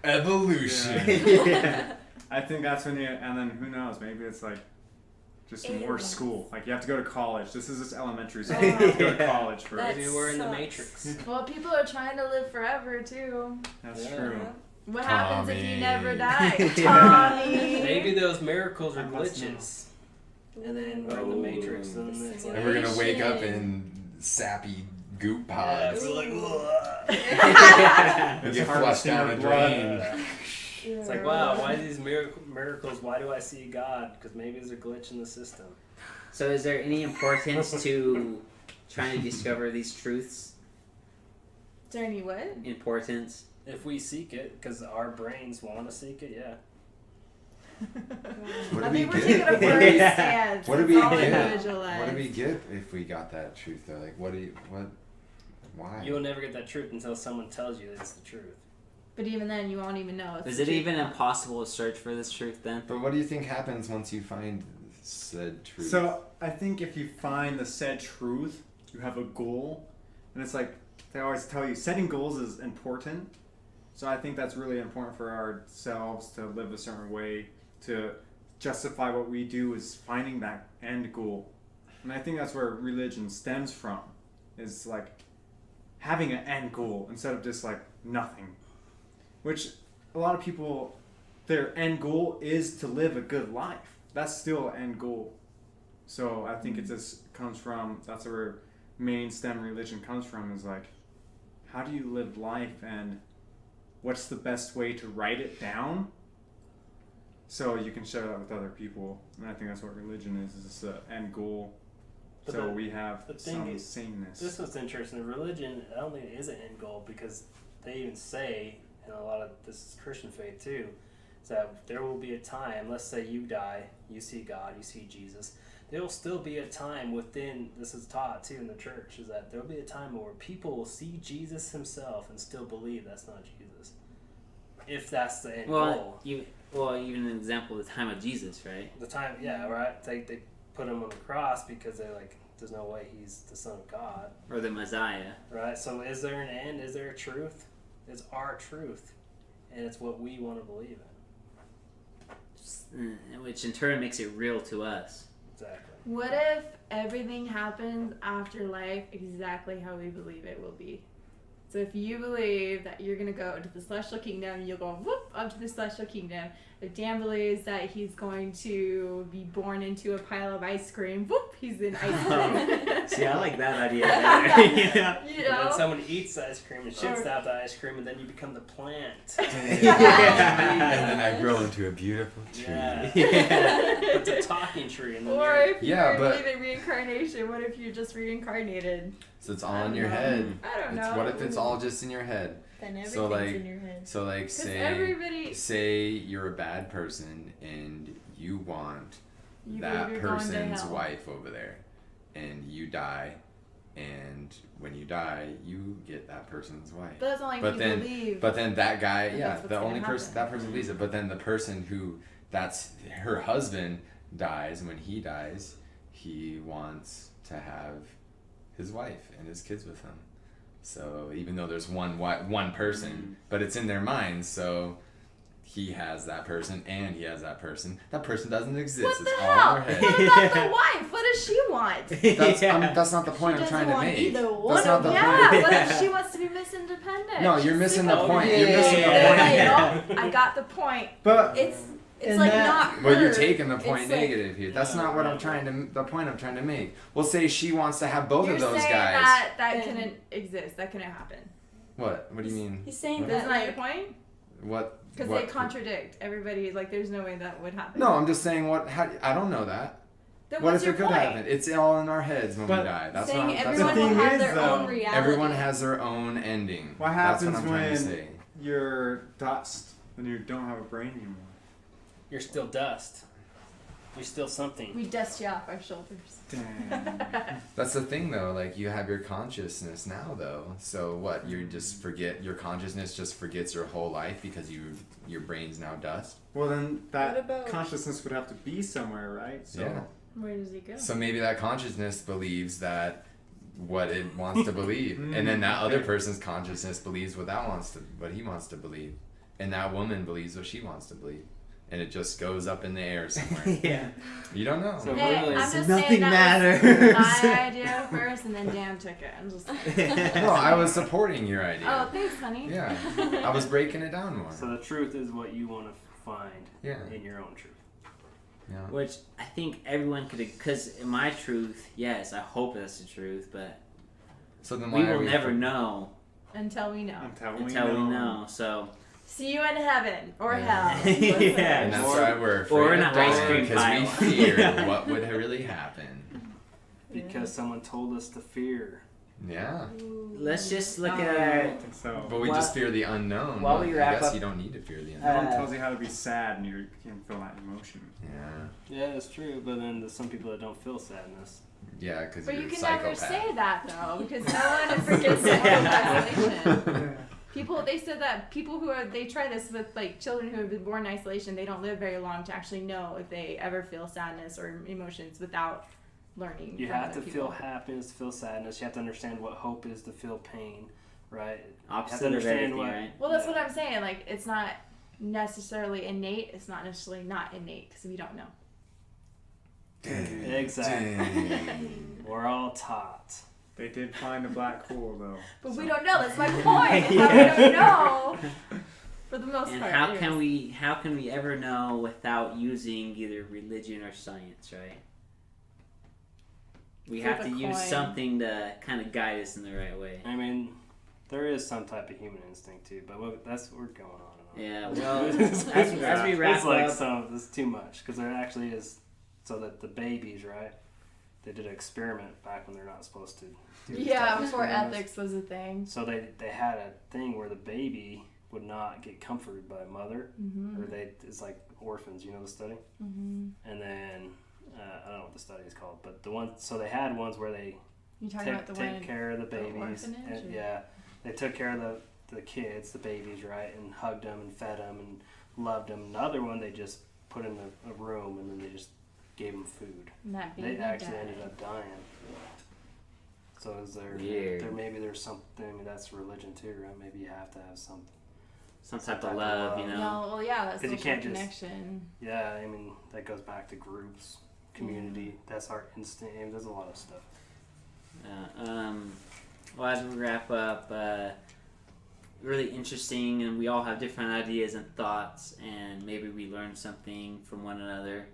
Evolution. Yeah. I think that's when you, and then who knows, maybe it's like just more Aliens. school. Like you have to go to college. This is just elementary school. Oh. You have to go to Yeah. college first. That maybe we're in the sucks. Matrix. Well, people are trying to live forever too. That's Yeah. true. What happens if you Tommy. never die? Tommy. Maybe those miracles are I must know. glitches. And then we're in the Matrix and The it's like, And we're gonna wake up Simulation. in sappy goop yeah, pods. we're like, We It's get hard to flushed see down your the blood. drain. it's like, wow, why these miracles? Why do I see God? Because maybe there's a glitch in the system. So is there any importance to trying to discover these truths? Is there any what? Importance? If we seek it, because our brains want to seek it, yeah. What I do we think we're get? taking a firm Yeah. stance. What do It's we all get? individualized. What do we get if we got that truth though? Like why? You'll never get that truth until someone tells you it's the truth. But even then, you won't even know. It's Is the it truth. even impossible to search for this truth then? But what do you think happens once you find said truth? So I think if you find the said truth, you have a goal, and it's like they always tell you, setting goals is important. So I think that's really important for ourselves to live a certain way, to justify what we do is finding that end goal. And I think that's where religion stems from, is like having an end goal instead of just like nothing. Which a lot of people, their end goal is to live a good life. That's still an end goal. So I think it just comes from, that's where main stem religion comes from, is like, how do you live life and what's the best way to write it down so you can share that with other people. And I think that's what religion is it's the end goal. But So the- we have the thing some is, sameness. This was interesting. Religion, I don't think it is an end goal because they even say, and a lot of this is Christian faith too, is that there will be a time, let's say you die, you see God, you see Jesus, there will still be a time within, this is taught too in the church, is that there will be a time where people will see Jesus himself and still believe that's not Jesus. If that's the end goal. Even an example of the time of Jesus, right? The time, yeah, right? They put him on the cross because they're like, there's no way he's the Son of God. Or the Messiah. Right? So is there an end? Is there a truth? It's our truth. And it's what we want to believe in. Which in turn makes it real to us. Exactly. What if everything happens after life exactly how we believe it will be? So if you believe that you're going to go to the celestial kingdom, you'll go whoop up to the celestial kingdom. if Dan believes that he's going to be born into a pile of ice cream, whoop, he's in ice cream. See, I like that idea. Yeah. You And know? then someone eats the ice cream and shits out the ice cream, and then you become the plant. And then I grow into a beautiful tree. Yeah. It's a talking tree. And then Or you're- if you Yeah, but- believe in reincarnation, what if you're just reincarnated? So it's all I in don't your know. head. I don't It's, know. what if it's all just in your head? Then everything's So, like- in your head. So like Because say everybody, say you're a bad person and you want you that believe you're going to person's hell. wife over there, and you die, and when you die you get that person's wife. But that's only But if you then- believe. But then that guy, But yeah, that's what's the gonna only person happen. that person believes it. But then the person who that's her husband dies, when he dies, he wants to have his wife and his kids with him. So even though there's one person, but it's in their minds, so he has that person and he has that person. That person doesn't exist. What the it's hell? all in their head. What about the wife? What does she want? That's not the point She I'm trying doesn't to want make. either one That's not of the them. Yeah, point. what if she wants to be Miss Independent? No, She's you're missing sick the of point. it. You're missing the They're point. like, oh, I got the point. But It's And like that- not her. Well, you're taking the point It's like- negative here. That's not what I'm trying to. The point I'm trying to make. We'll say she wants to have both You're of those saying guys. that Then- couldn't exist. That couldn't happen. What? What do you mean? He's saying What? that Isn't that your like, point? What? Because what they contradict everybody. Like, there's no way that would happen. No, I'm just saying what. How, I don't know that. Then What what's if your it could point? happen? It's all in our heads when we But die. That's saying what. That's everyone The will thing have is, their though, own reality. Everyone has their own ending. what That's happens what I'm trying to when say. you're dust, when you don't have a brain anymore? You're still dust. You're still something. We dust you off our shoulders. Damn. That's the thing, though. Like you have your consciousness now, though. So what? You just forget your consciousness. Just forgets your whole life because your brain's now dust. Well, then that What about- consciousness would have to be somewhere, right? So Yeah. Where does he go? So maybe that consciousness believes that what it wants to believe, and then that other Okay. person's consciousness believes what he wants to believe, and that woman believes what she wants to believe, and it just goes up in the air somewhere. Yeah. You don't know. So Hey, really, I'm so just nothing saying that matters. was my idea first, and then Dan took it. I'm just. No, I was supporting your idea. Oh, thanks, honey. Yeah, I was breaking it down more. So the truth is what you want to find Yeah. in your own truth. Yeah. Which I think everyone could, because in my truth, yes, I hope that's the truth, but So then we why are will we never know Until we know. until we know. So See you in heaven or Yeah. hell. Yeah. And that's Or- why we're afraid or in of an ice dying, cream because pile. we fear Yeah. what would really happen. Because someone told us to fear. Yeah. let's just look I at don't our. think so. But we While- just fear the unknown. while Well, we I wrap guess up- you don't need to fear the No unknown. one tells you how to be sad, and you can feel that emotion. Yeah. Yeah, it's true. But then there's some people that don't feel sadness. Yeah, because But you're you a can psychopath. never say that though, because no one forgets isolation. People, they said that people who are, they try this with like children who have been born in isolation, they don't live very long to actually know if they ever feel sadness or emotions without learning. You from have other to people. feel happiness, feel sadness. You have to understand what hope is to feel pain, right? Opposite of everything, right? Well, that's what I'm saying. Like, it's not necessarily innate. It's not necessarily not innate because we don't know. Exactly. We're all taught. They did find a black hole, though. But so. we don't know. That's my point. is that we don't know. For the most And part. how anyways. can we ever know without using either religion or science, right? We Flip have a to use coin. something to kind of guide us in the right way. I mean, there is some type of human instinct too, but we're going on and on. Yeah, well, as we wrap it's like up, it's too much because there actually is, so that the babies, right? They did an experiment back when they're not supposed to. Do these type Yeah, of before experiments. ethics was a thing. So they had a thing where the baby would not get comforted by a mother, Mm-hmm. or it's like orphans. You know the study, Mm-hmm. and then I don't know what the study is called, but the one. So they had ones where they You talking about the one? take care of the the babies. orphanage, And, or- yeah, they took care of the kids, the babies, right, and hugged them and fed them and loved them. Another one they just put in a room and then they just gave them food. And that baby They actually died. ended up dying. So is Weird. maybe there's something that's religion too, right? Maybe you have to have something. some type of love, you know. No, well, yeah, that's 'Cause you social can't just- connection. Yeah, I mean that goes back to groups, community. That's our instinct. There's a lot of stuff. Well, as we wrap up, really interesting, and we all have different ideas and thoughts, and maybe we learn something from one another.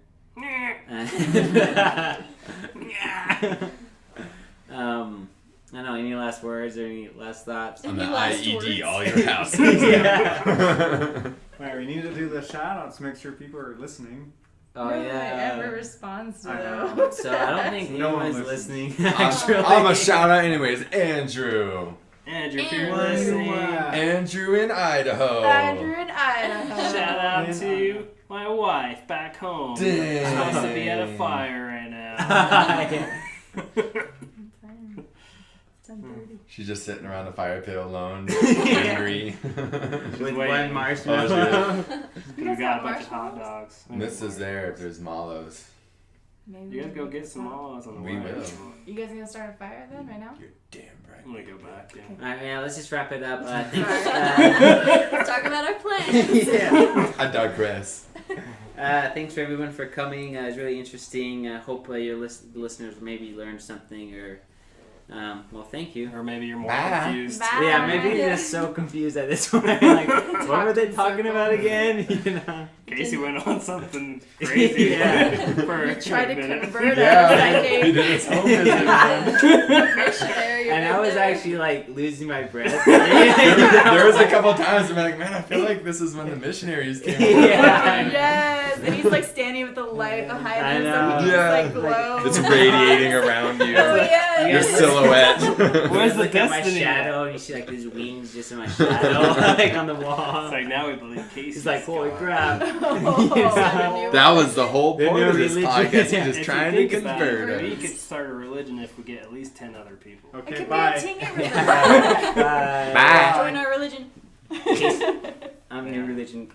I don't know, any last words or any last thoughts? I'm gonna last IED words? all your houses. Yeah. Wait, we need to do the shout outs to make sure people are listening. Oh, Nobody yeah. ever responds to I know. those. So I don't think No one anyone's listens. listening. Actually. I'm a shout out anyways. Andrew. Andrew, if you're Andrew. listening, Andrew in Idaho. Andrew in Idaho. shout out to my wife back home. Dang. She's supposed to be at a fire right now. It's 10:30. She's just sitting around the fire pit alone, angry. With waiting. one marshmallow. Oh, We guys got have a bunch of hot marshmallows? dogs. This is there if there's mallows. Maybe You guys go we'll get some some. mallows on the We way. will. You guys gonna start a fire then, right now? You're damn right. I'm gonna go back. Yeah. Alright, yeah, let's just wrap it up. Thanks. Let's talk about our plans. Yeah. I digress. Thanks for everyone for coming. It was really interesting. I hope your listeners maybe learned something or. Well, thank you. Or maybe you're more Bye. confused. Bye. Yeah, maybe you're just so confused at this point. Like, what were they talking about again? You know. Casey went on something crazy. Yeah. For Try to a minute. convert us, Yeah, I think. he did his home visit, man. Missionary And I right was there. actually like losing my breath. There was a couple times I'm like, man, I feel like this is when the missionaries came. Yeah. Yes, and he's like standing with the light behind I him, so know. he can Yeah. just like glow. It's radiating around you. Oh yeah. Your Yeah. silhouette. Where's the look at my destiny shadow, and you see like these wings just in my shadow, like on the wall. It's like now we believe Casey's He's like, holy God. crap. Oh, Yeah. That was the whole The point new of this religion. podcast. He's Yeah. just If trying you to think about convert it, we us. could start a religion if we get at least 10 other people. It Okay, could bye. be a ting religion. Bye. Bye. Join our religion. I'm new religion.